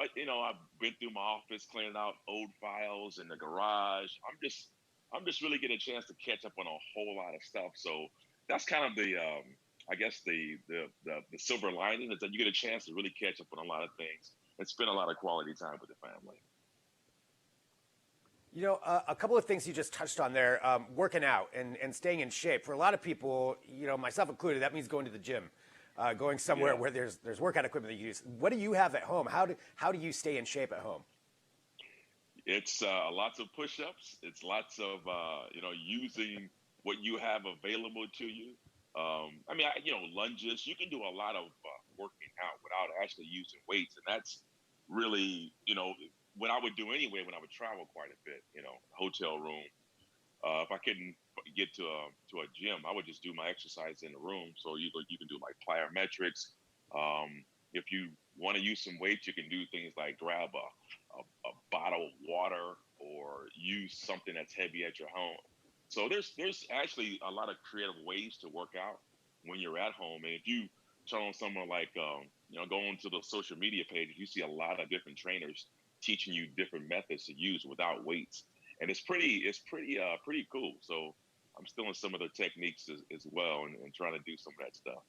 been through my office, cleaning out old files in the garage. I'm just really getting a chance to catch up on a whole lot of stuff. So that's kind of the I guess the silver lining is that you get a chance to really catch up on a lot of things and spend a lot of quality time with the family. A couple of things you just touched on there, working out and staying in shape. For a lot of people, myself included, that means going to the gym, going somewhere where there's workout equipment that you use. What do you have at home? How do you stay in shape at home? It's lots of push-ups. It's lots of using what you have available to you. Lunges. You can do a lot of working out without actually using weights, and that's really what I would do anyway when I would travel quite a bit. Hotel room. If I couldn't get to a gym, I would just do my exercise in the room. So you can do like plyometrics. If you want to use some weights, you can do things like grab a bottle of water or use something that's heavy at your home. So there's actually a lot of creative ways to work out when you're at home. And if you turn on someone like go onto the social media pages, you see a lot of different trainers teaching you different methods to use without weights, and it's pretty cool. So I'm stealing some of their techniques as well and trying to do some of that stuff.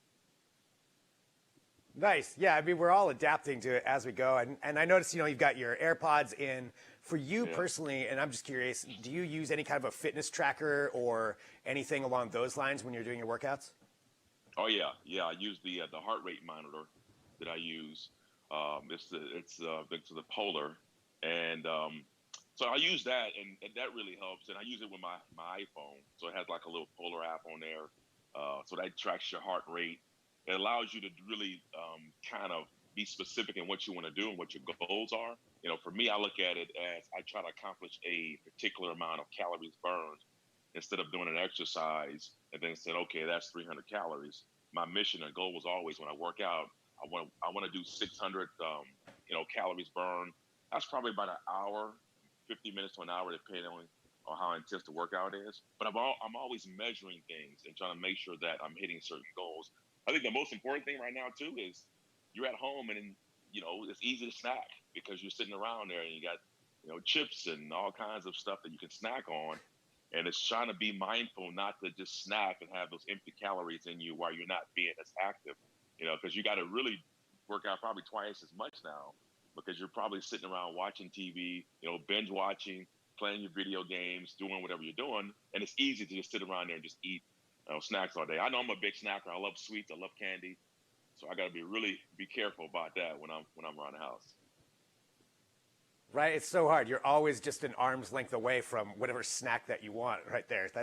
Nice. Yeah, I mean, we're all adapting to it as we go. And I noticed, you've got your AirPods in. For you personally, and I'm just curious, do you use any kind of a fitness tracker or anything along those lines when you're doing your workouts? Oh, yeah. I use the heart rate monitor that I use. It's the Polar. And so I use that, and that really helps. And I use it with my iPhone. So it has like a little Polar app on there. So that tracks your heart rate. It allows you to really kind of be specific in what you want to do and what your goals are. For me, I look at it as I try to accomplish a particular amount of calories burned instead of doing an exercise and then said, okay, that's 300 calories. My mission and goal was always when I work out, I want to do 600 calories burned. That's probably about an hour, 50 minutes to an hour, depending on how intense the workout is. But I'm always measuring things and trying to make sure that I'm hitting certain goals. I think the most important thing right now too is you're at home and it's easy to snack because you're sitting around there and you got chips and all kinds of stuff that you can snack on. And it's trying to be mindful not to just snack and have those empty calories in you while you're not being as active, because you got to really work out probably twice as much now because you're probably sitting around watching TV, binge watching, playing your video games, doing whatever you're doing. And it's easy to just sit around there and just eat snacks all day. I know I'm a big snacker. I love sweets. I love candy. So I got to be careful about that when I'm around the house. Right, it's so hard. You're always just an arm's length away from whatever snack that you want. Right there. It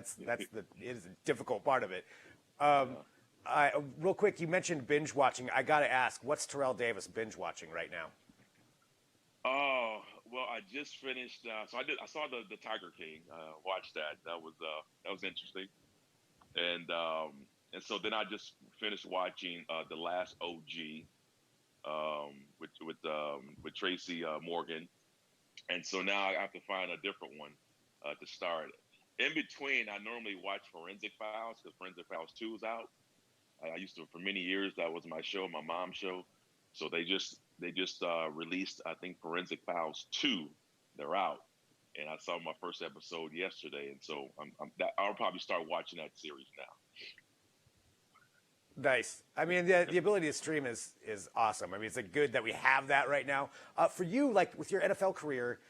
is a difficult part of it. Real quick, you mentioned binge watching. I got to ask, what's Terrell Davis binge watching right now? Oh, well, I just finished. I saw the Tiger King. Watched that. That was interesting. And so then I just finished watching The Last OG with Tracy Morgan. And so now I have to find a different one to start. In between, I normally watch Forensic Files because Forensic Files 2 is out. I used to for many years. That was my show, my mom's show. So they just released, I think, Forensic Files 2. They're out, and I saw my first episode yesterday, and so I'll probably start watching that series now. Nice. I mean, the ability to stream is awesome. I mean, it's good that we have that right now. For you, like with your NFL career,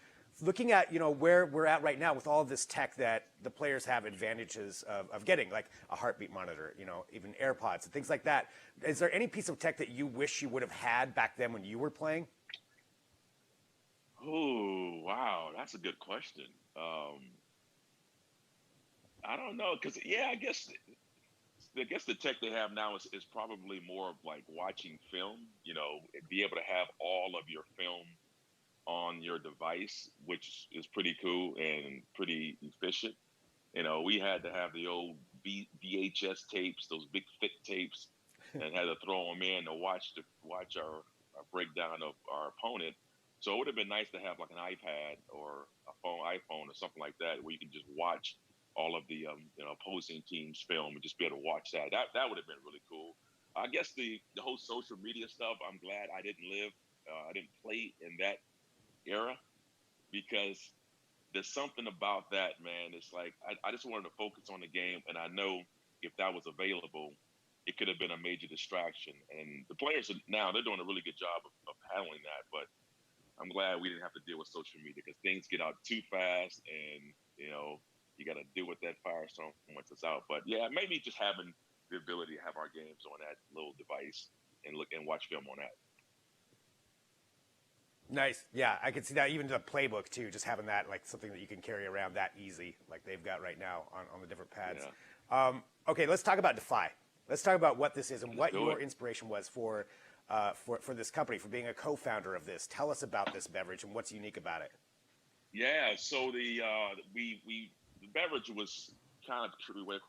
looking at where we're at right now with all of this tech that the players have advantages of getting, like a heartbeat monitor, even AirPods and things like that. Is there any piece of tech that you wish you would have had back then when you were playing? Oh, wow, that's a good question. I don't know, because yeah, I guess the tech they have now is probably more of like watching film. Be able to have all of your film on your device, which is pretty cool and pretty efficient. We had to have the old VHS tapes, those big thick tapes, and had to throw them in to watch our breakdown of our opponent. So it would have been nice to have like an iPad or iPhone or something like that, where you can just watch all of the opposing team's film and just be able to watch that. That would have been really cool. I guess the whole social media stuff. I'm glad I didn't play in that era, because there's something about that, man. It's like I just wanted to focus on the game, and I know if that was available, it could have been a major distraction. And the players now they're doing a really good job of handling that. But I'm glad we didn't have to deal with social media, because things get out too fast, and you got to deal with that firestorm once it's out. But yeah, maybe just having the ability to have our games on that little device and look and watch film on that. Nice. Yeah, I can see that. Even the playbook too, just having that like something that you can carry around that easy, like they've got right now on the different pads. Yeah. Okay, let's talk about Defy. Let's talk about what this is and what your inspiration was for this company, for being a co-founder of this. Tell us about this beverage and what's unique about it. Yeah. So the beverage was kind of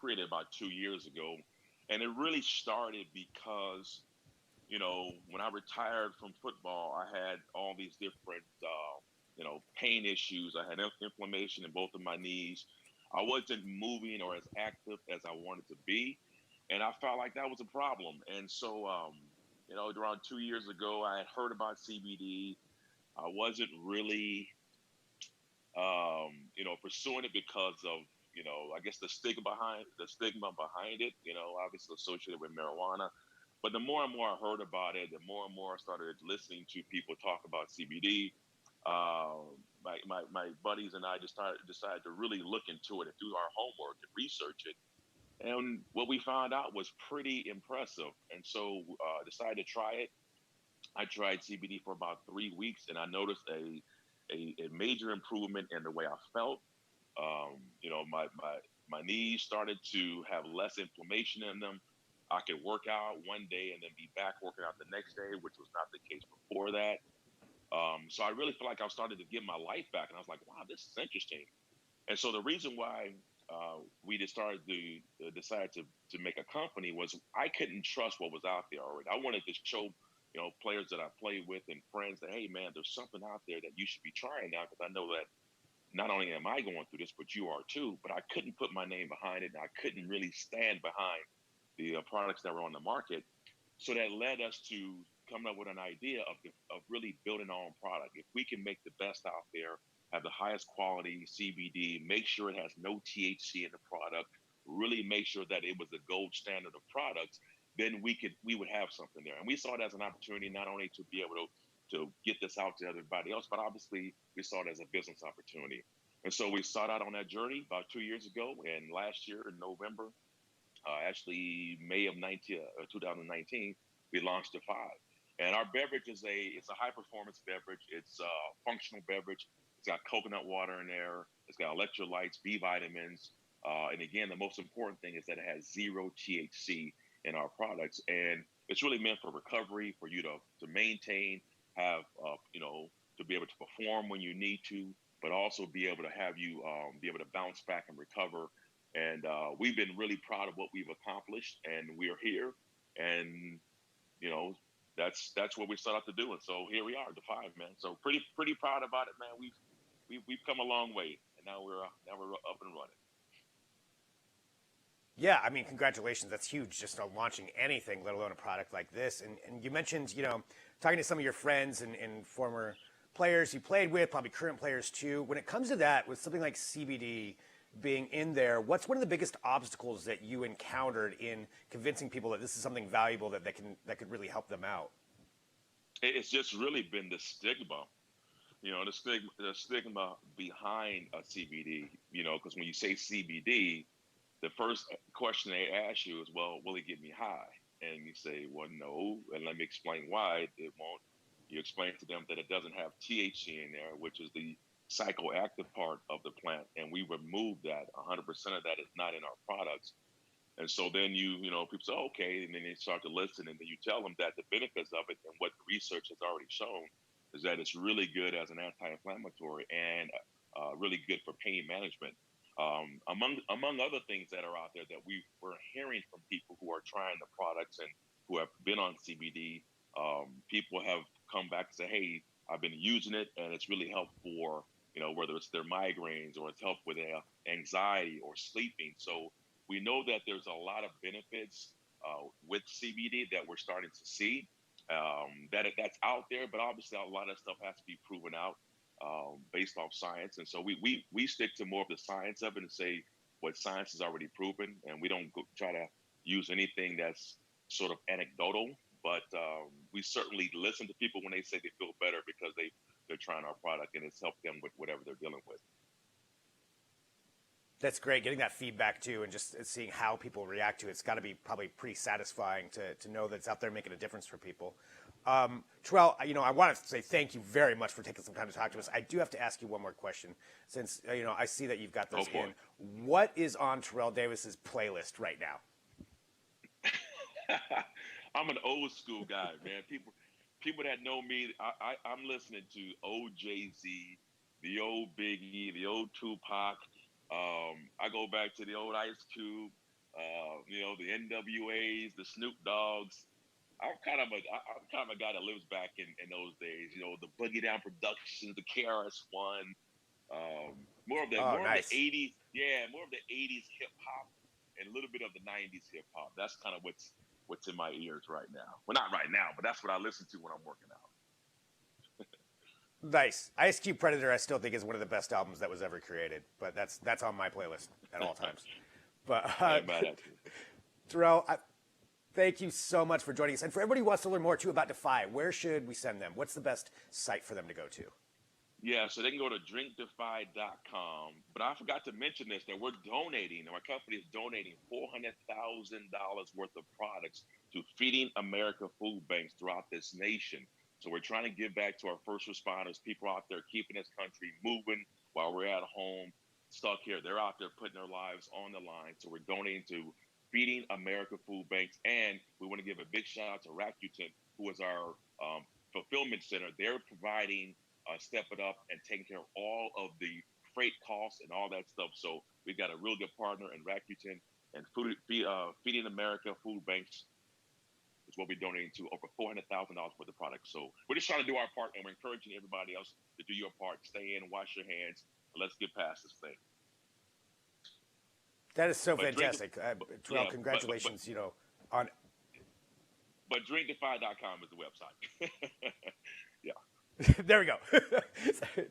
created about 2 years ago, and it really started because when I retired from football, I had all these different, pain issues. I had inflammation in both of my knees. I wasn't moving or as active as I wanted to be, and I felt like that was a problem. And so, around 2 years ago, I had heard about CBD. I wasn't really, pursuing it because of, I guess the stigma behind it. Obviously associated with marijuana. But the more and more I heard about it, the more and more I started listening to people talk about CBD. My buddies and I decided to really look into it and do our homework and research it. And what we found out was pretty impressive. And so decided to try it. I tried CBD for about 3 weeks, and I noticed a major improvement in the way I felt. My knees started to have less inflammation in them. I could work out one day and then be back working out the next day, which was not the case before that. So I really feel like I started to get my life back, and I was like, wow, this is interesting. And so the reason why we decided to make a company was I couldn't trust what was out there already. I wanted to show players that I played with and friends that, hey man, there's something out there that you should be trying now, because I know that not only am I going through this, but you are too. But I couldn't put my name behind it, and I couldn't really stand behind the products that were on the market. So that led us to come up with an idea of really building our own product. If we can make the best out there, have the highest quality CBD, make sure it has no THC in the product, really make sure that it was the gold standard of products, then we would have something there. And we saw it as an opportunity not only to be able to get this out to everybody else, but obviously we saw it as a business opportunity. And so we sought out on that journey about 2 years ago, and last year in November, actually May of 2019, we launched the Five. And our beverage it's a high performance beverage. It's a functional beverage. It's got coconut water in there. It's got electrolytes, B vitamins. And again, the most important thing is that it has zero THC in our products. And it's really meant for recovery, for you to maintain, have, to be able to perform when you need to, but also be able to have you be able to bounce back and recover. And we've been really proud of what we've accomplished, and we're here. And, that's what we set out to do. And so here we are, the Five, man. So pretty proud about it, man. We've come a long way, and now we're up and running. Yeah, I mean, congratulations. That's huge just on launching anything, let alone a product like this. And you mentioned, talking to some of your friends and former players you played with, probably current players too. When it comes to that, with something like CBD being in there, what's one of the biggest obstacles that you encountered in convincing people that this is something valuable that could really help them out? It's just really been the stigma, the stigma behind a CBD, because when you say CBD, the first question they ask you is, well, will it get me high? And you say, well, no. And let me explain why it won't. You explain to them that it doesn't have THC in there, which is the psychoactive part of the plant. And we remove that. 100% of that is not in our products. And so then people say, oh, okay. And then they start to listen. And then you tell them that the benefits of it and what the research has already shown is that it's really good as an anti-inflammatory and really good for pain management. Among other things that are out there that we're hearing from people who are trying the products and who have been on CBD, people have come back and say, hey, I've been using it and it's really helped for, whether it's their migraines or it's helped with anxiety or sleeping. So we know that there's a lot of benefits with CBD that we're starting to see that's out there, but obviously a lot of stuff has to be proven out based off science. And so we stick to more of the science of it and say what science has already proven. And we don't try to use anything that's sort of anecdotal, but we certainly listen to people when they say they feel better because they're trying our product and it's helped them with whatever they're dealing with. That's great. Getting that feedback too, and just seeing how people react to it. It's got to be probably pretty satisfying to know that it's out there making a difference for people. Terrell, I want to say thank you very much for taking some time to talk to us. I do have to ask you one more question, since I see that you've got those in. What is on Terrell Davis's playlist right now? I'm an old school guy, man. People that know me, I'm listening to old Jay-Z, the old Biggie, the old Tupac. I go back to the old Ice Cube, the NWAs, the Snoop Dogs. I'm kind of a guy that lives back in those days. The Boogie Down Productions, the KRS-One, more of the 80s, more of the 80s hip hop, and a little bit of the 90s hip hop. That's kind of what's in my ears right now. Well, not right now, but that's what I listen to when I'm working out. Nice. Ice Cube Predator, I still think is one of the best albums that was ever created, but that's on my playlist at all times. But Terrell, thank you so much for joining us. And for everybody who wants to learn more too about Defy, where should we send them? What's the best site for them to go to? Yeah, so they can go to drinkdefy.com. But I forgot to mention this, that we're donating, our company is donating $400,000 worth of products to Feeding America food banks throughout this nation. So we're trying to give back to our first responders, people out there keeping this country moving while we're at home, stuck here. They're out there putting their lives on the line. So we're donating to Feeding America food banks. And we want to give a big shout out to Rakuten, who is our fulfillment center. They're providing Step It Up and taking care of all of the freight costs and all that stuff. So we've got a real good partner in Rakuten, and Feeding America food banks is what we're donating to, over $400,000 worth of products. So we're just trying to do our part, and we're encouraging everybody else to do your part. Stay in, wash your hands, and let's get past this thing. That is so fantastic. Terrell, congratulations, on... But drinkdefy.com is the website. Yeah. There we go.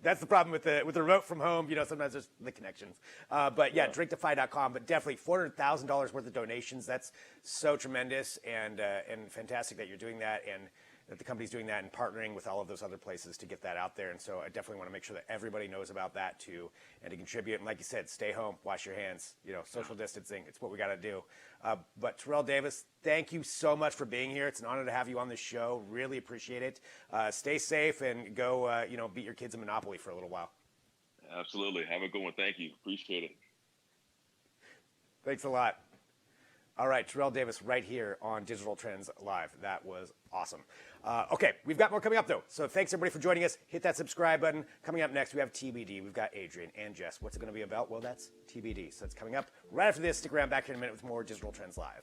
That's the problem with the remote from home. Sometimes there's the connections. But yeah, drinkdefy.com. But definitely $400,000 worth of donations. That's so tremendous and fantastic that you're doing that, and that the company's doing that and partnering with all of those other places to get that out there. And so I definitely want to make sure that everybody knows about that too, and to contribute. And like you said, stay home, wash your hands. Social distancing. It's what we got to do. But Terrell Davis, thank you so much for being here. It's an honor to have you on the show. Really appreciate it. Stay safe and go, beat your kids in Monopoly for a little while. Absolutely. Have a good one. Thank you. Appreciate it. Thanks a lot. All right, Terrell Davis right here on Digital Trends Live. That was awesome. Okay, we've got more coming up, though. So thanks, everybody, for joining us. Hit that subscribe button. Coming up next, we have TBD. We've got Adrian and Jess. What's it going to be about? Well, that's TBD. So it's coming up right after this. Stick around back here in a minute with more Digital Trends Live.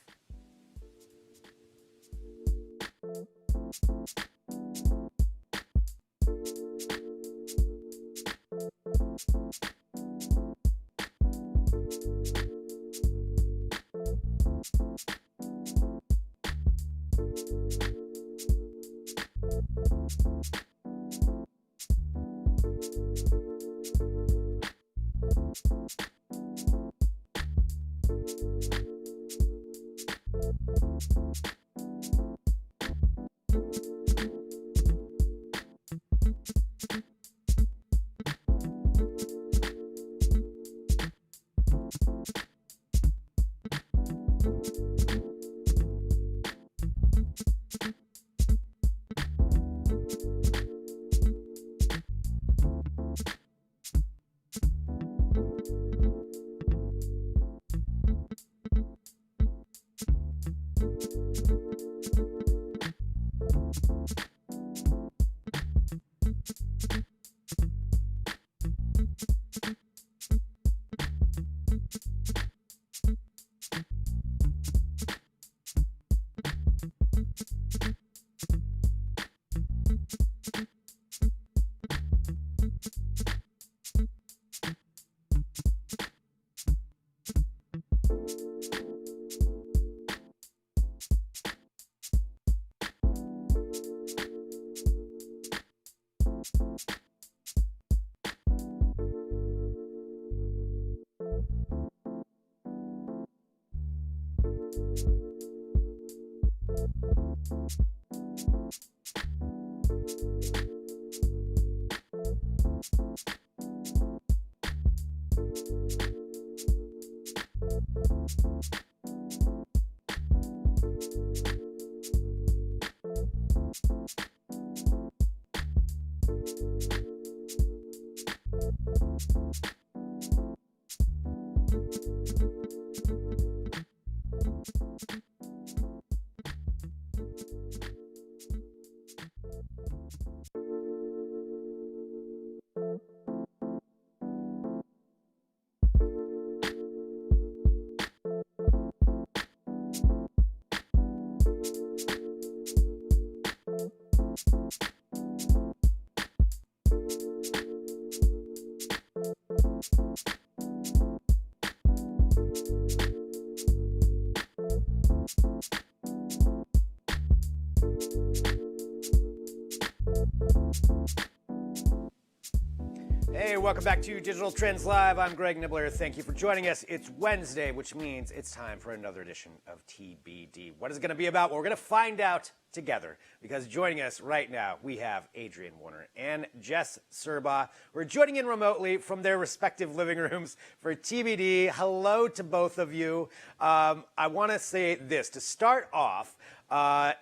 Hey, welcome back to Digital Trends Live. I'm Greg Nibbler. Thank you for joining us. It's Wednesday, which means it's time for another edition of TBD. What is it going to be about? Well, we're going to find out together, because joining us right now, we have Adrian Warner and Jess Serba. We're joining in remotely from their respective living rooms for TBD. Hello to both of you. I want to say this. To start off,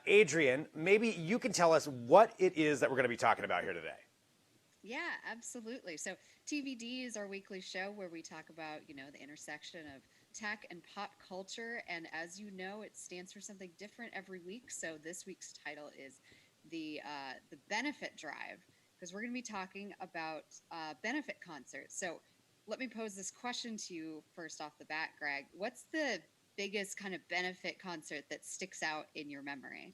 Adrian, maybe you can tell us what it is that we're going to be talking about here today. Yeah, absolutely. So TBD is our weekly show where we talk about, the intersection of tech and pop culture. And as you know, it stands for something different every week. So this week's title is the benefit drive, because we're going to be talking about benefit concerts. So let me pose this question to you first off the bat, Greg. What's the biggest kind of benefit concert that sticks out in your memory?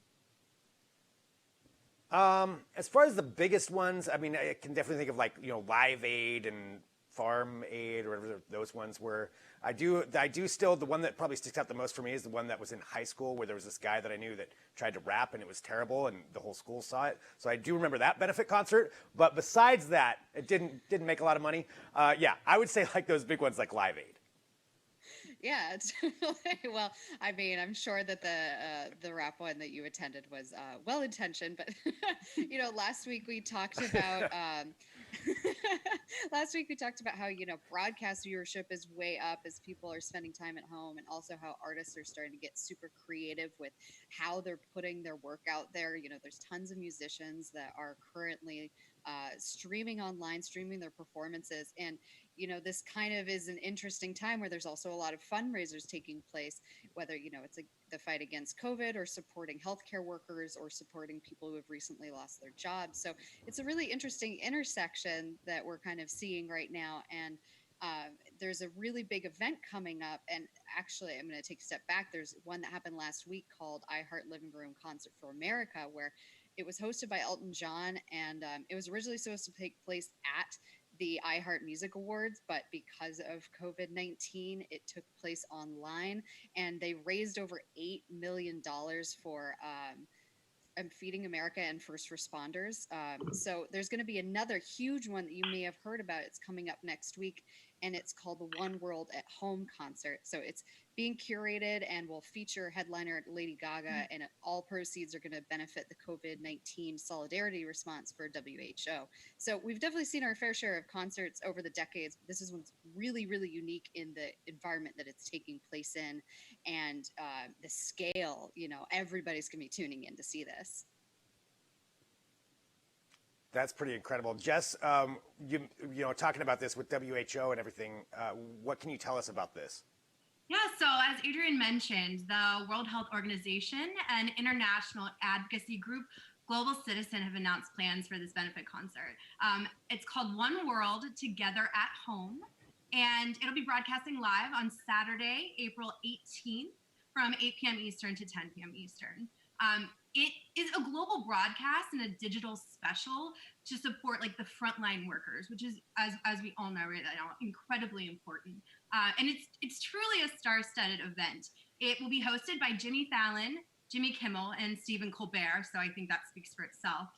As far as the biggest ones, I mean, I can definitely think of Live Aid and Farm Aid, or whatever those ones were. I do still, the one that probably sticks out the most for me is the one that was in high school, where there was this guy that I knew that tried to rap and it was terrible and the whole school saw it. So I do remember that benefit concert. But besides that, it didn't make a lot of money. Yeah, I would say like those big ones like Live Aid. Yeah, well, I mean, I'm sure that the rap one that you attended was well intentioned, but last week we talked about how broadcast viewership is way up as people are spending time at home, and also how artists are starting to get super creative with how they're putting their work out there. There's tons of musicians that are currently streaming online, streaming their performances, and this kind of is an interesting time where there's also a lot of fundraisers taking place, whether, it's the fight against COVID, or supporting healthcare workers, or supporting people who have recently lost their jobs. So it's a really interesting intersection that we're kind of seeing right now. And there's a really big event coming up. And actually, I'm going to take a step back. There's one that happened last week called iHeart Living Room Concert for America, where it was hosted by Elton John. And it was originally supposed to take place at the iHeart Music Awards, but because of COVID-19, it took place online, and they raised over $8 million for Feeding America and first responders. So there's going to be another huge one that you may have heard about. It's coming up next week. and it's called the One World at Home concert. So it's being curated and will feature headliner Lady Gaga, and all proceeds are going to benefit the COVID-19 solidarity response for WHO. So we've definitely seen our fair share of concerts over the decades, but this is one's really, really unique in the environment that it's taking place in, and the scale. Everybody's going to be tuning in to see this. That's pretty incredible. Jess, you talking about this with WHO and everything, what can you tell us about this? Yeah, so as Adrian mentioned, the World Health Organization and international advocacy group Global Citizen have announced plans for this benefit concert. It's called One World Together at Home, and it'll be broadcasting live on Saturday, April 18th from 8 p.m. Eastern to 10 p.m. Eastern. It is a global broadcast and a digital special to support like the frontline workers, which is, as we all know right now, incredibly important. And it's truly a star-studded event. It will be hosted by Jimmy Fallon, Jimmy Kimmel, and Stephen Colbert. So I think that speaks for itself.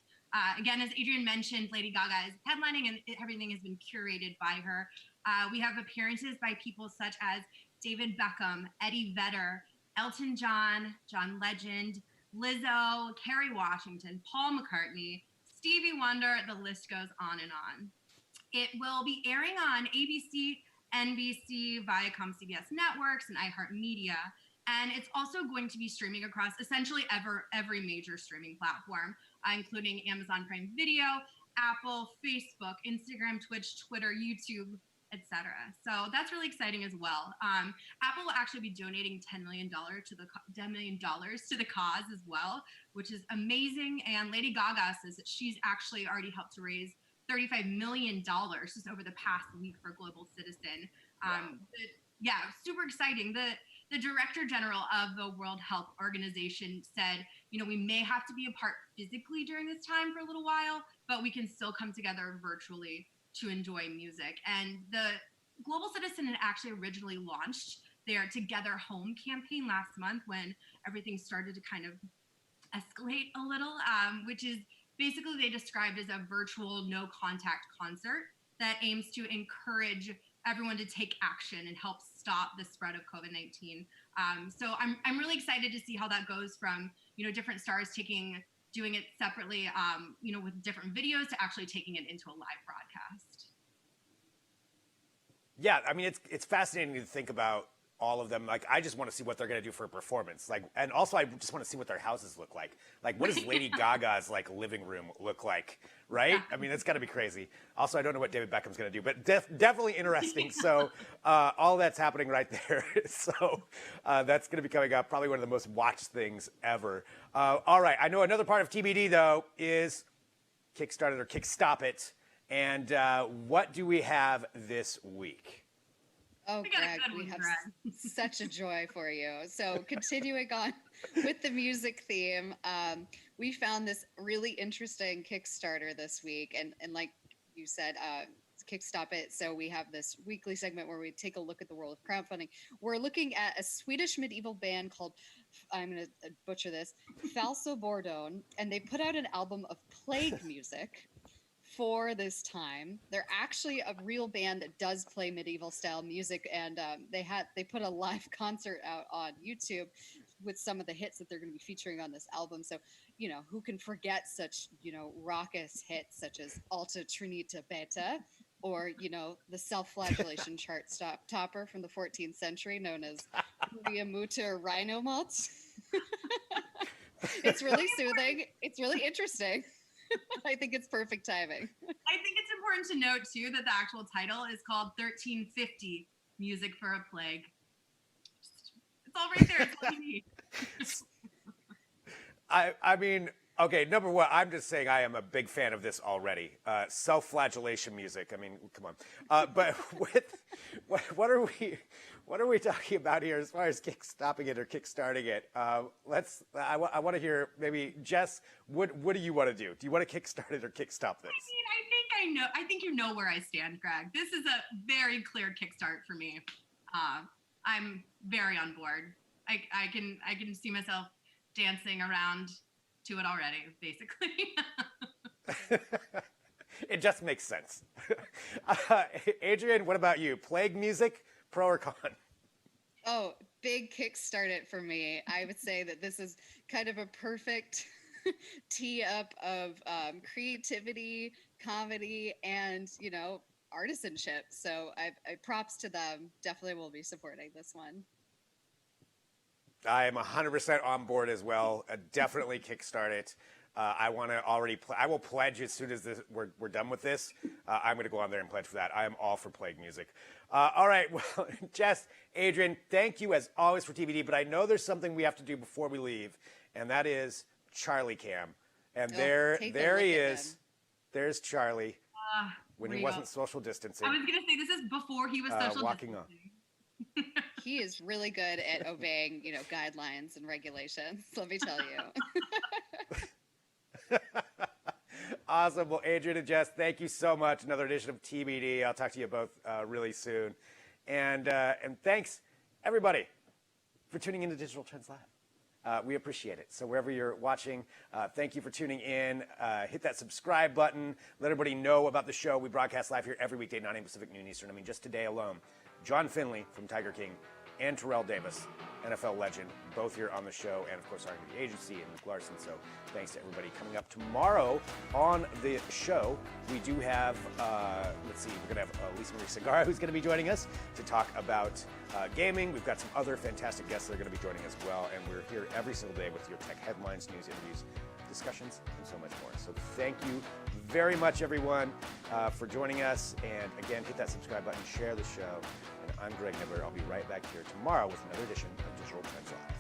Again, as Adrian mentioned, Lady Gaga is headlining, and everything has been curated by her. We have appearances by people such as David Beckham, Eddie Vedder, Elton John, John Legend, Lizzo, Kerry Washington, Paul McCartney, Stevie Wonder, the list goes on and on. It will be airing on ABC, NBC, Viacom, CBS networks, and iHeartMedia. And it's also going to be streaming across essentially every major streaming platform, including Amazon Prime Video, Apple, Facebook, Instagram, Twitch, Twitter, YouTube, etc. So that's really exciting as well. Apple will actually be donating $10 million to the cause as well, which is amazing. And Lady Gaga says that she's actually already helped to raise $35 million just over the past week for Global Citizen. Wow. Super exciting. The Director General of the World Health Organization said, we may have to be apart physically during this time for a little while, but we can still come together virtually to enjoy music. And the Global Citizen had actually originally launched their Together Home campaign last month when everything started to kind of escalate a little, which is basically they described as a virtual no contact concert that aims to encourage everyone to take action and help stop the spread of COVID-19. So I'm really excited to see how that goes from, different stars doing it separately, with different videos to actually taking it into a live broadcast. Yeah, I mean, it's fascinating to think about all of them. Like, I just want to see what they're going to do for a performance. Like, and also I just want to see what their houses look like. Like, what does Lady Gaga's living room look like? Right? Yeah. I mean, that's got to be crazy. Also, I don't know what David Beckham's going to do, but definitely interesting. So all that's happening right there. So that's going to be coming up. Probably one of the most watched things ever. All right. I know another part of TBD though is Kickstart It or Kickstop It. And what do we have this week? Oh, Greg, we have such a joy for you. So continuing on with the music theme, we found this really interesting Kickstarter this week. And like you said, Kickstop It. So we have this weekly segment where we take a look at the world of crowdfunding. We're looking at a Swedish medieval band called, I'm going to butcher this, Falso Bordone. And they put out an album of plague music for this time. They're actually a real band that does play medieval style music, and they put a live concert out on YouTube with some of the hits that they're going to be featuring on this album. So, who can forget such, raucous hits such as Alta Trinita Beta, or, the self-flagellation chart topper from the 14th century known as Via Mutter Rhinomalts. It's really soothing. It's really interesting. I think it's perfect timing. I think it's important to note, too, that the actual title is called 1350, Music for a Plague. It's all right there. It's all you need. I mean, okay, number one, I'm just saying I am a big fan of this already. Self-flagellation music. I mean, come on. But what are we talking about here as far as stopping it or kickstarting it? I want to hear maybe Jess. What do you want to do? Do you want to kickstart it or kickstop this? I think you know where I stand, Greg. This is a very clear kickstart for me. I'm very on board. I can see myself dancing around to it already, basically. It just makes sense. Adrian, what about you? Plague music, pro or con? Oh, big kickstart it for me. I would say that this is kind of a perfect tee up of creativity, comedy, and, artisanship. So I props to them. Definitely will be supporting this one. I am 100% on board as well. Definitely kickstart it. I want to already. I will pledge as soon as we're done with this. I'm going to go on there and pledge for that. I am all for Plague music. All right, well, Jess, Adrian, thank you as always for TBD. But I know there's something we have to do before we leave, and that is Charlie Cam. And there he is. There's Charlie when he wasn't social distancing. I was gonna say this is before he was social walking distancing. He is really good at obeying, guidelines and regulations. Let me tell you. Awesome. Well, Adrian and Jess, thank you so much. Another edition of TBD. I'll talk to you both really soon. And thanks, everybody, for tuning into Digital Trends Live. We appreciate it. So wherever you're watching, thank you for tuning in. Hit that subscribe button. Let everybody know about the show. We broadcast live here every weekday, 9 a.m. Pacific, noon Eastern. I mean, just today alone, John Finlay from Tiger King and Terrell Davis, NFL legend, both here on the show, and of course our agency and Luke Larson. So thanks to everybody. Coming up tomorrow on the show, we do have, we're going to have Lisa Marie Segarra, who's going to be joining us to talk about gaming. We've got some other fantastic guests that are going to be joining as well, and we're here every single day with your tech headlines, news, interviews, discussions, and so much more. So thank you very much, everyone, for joining us. And again, hit that subscribe button, share the show. And I'm Greg Nibbler. I'll be right back here tomorrow with another edition of Digital Trends Live.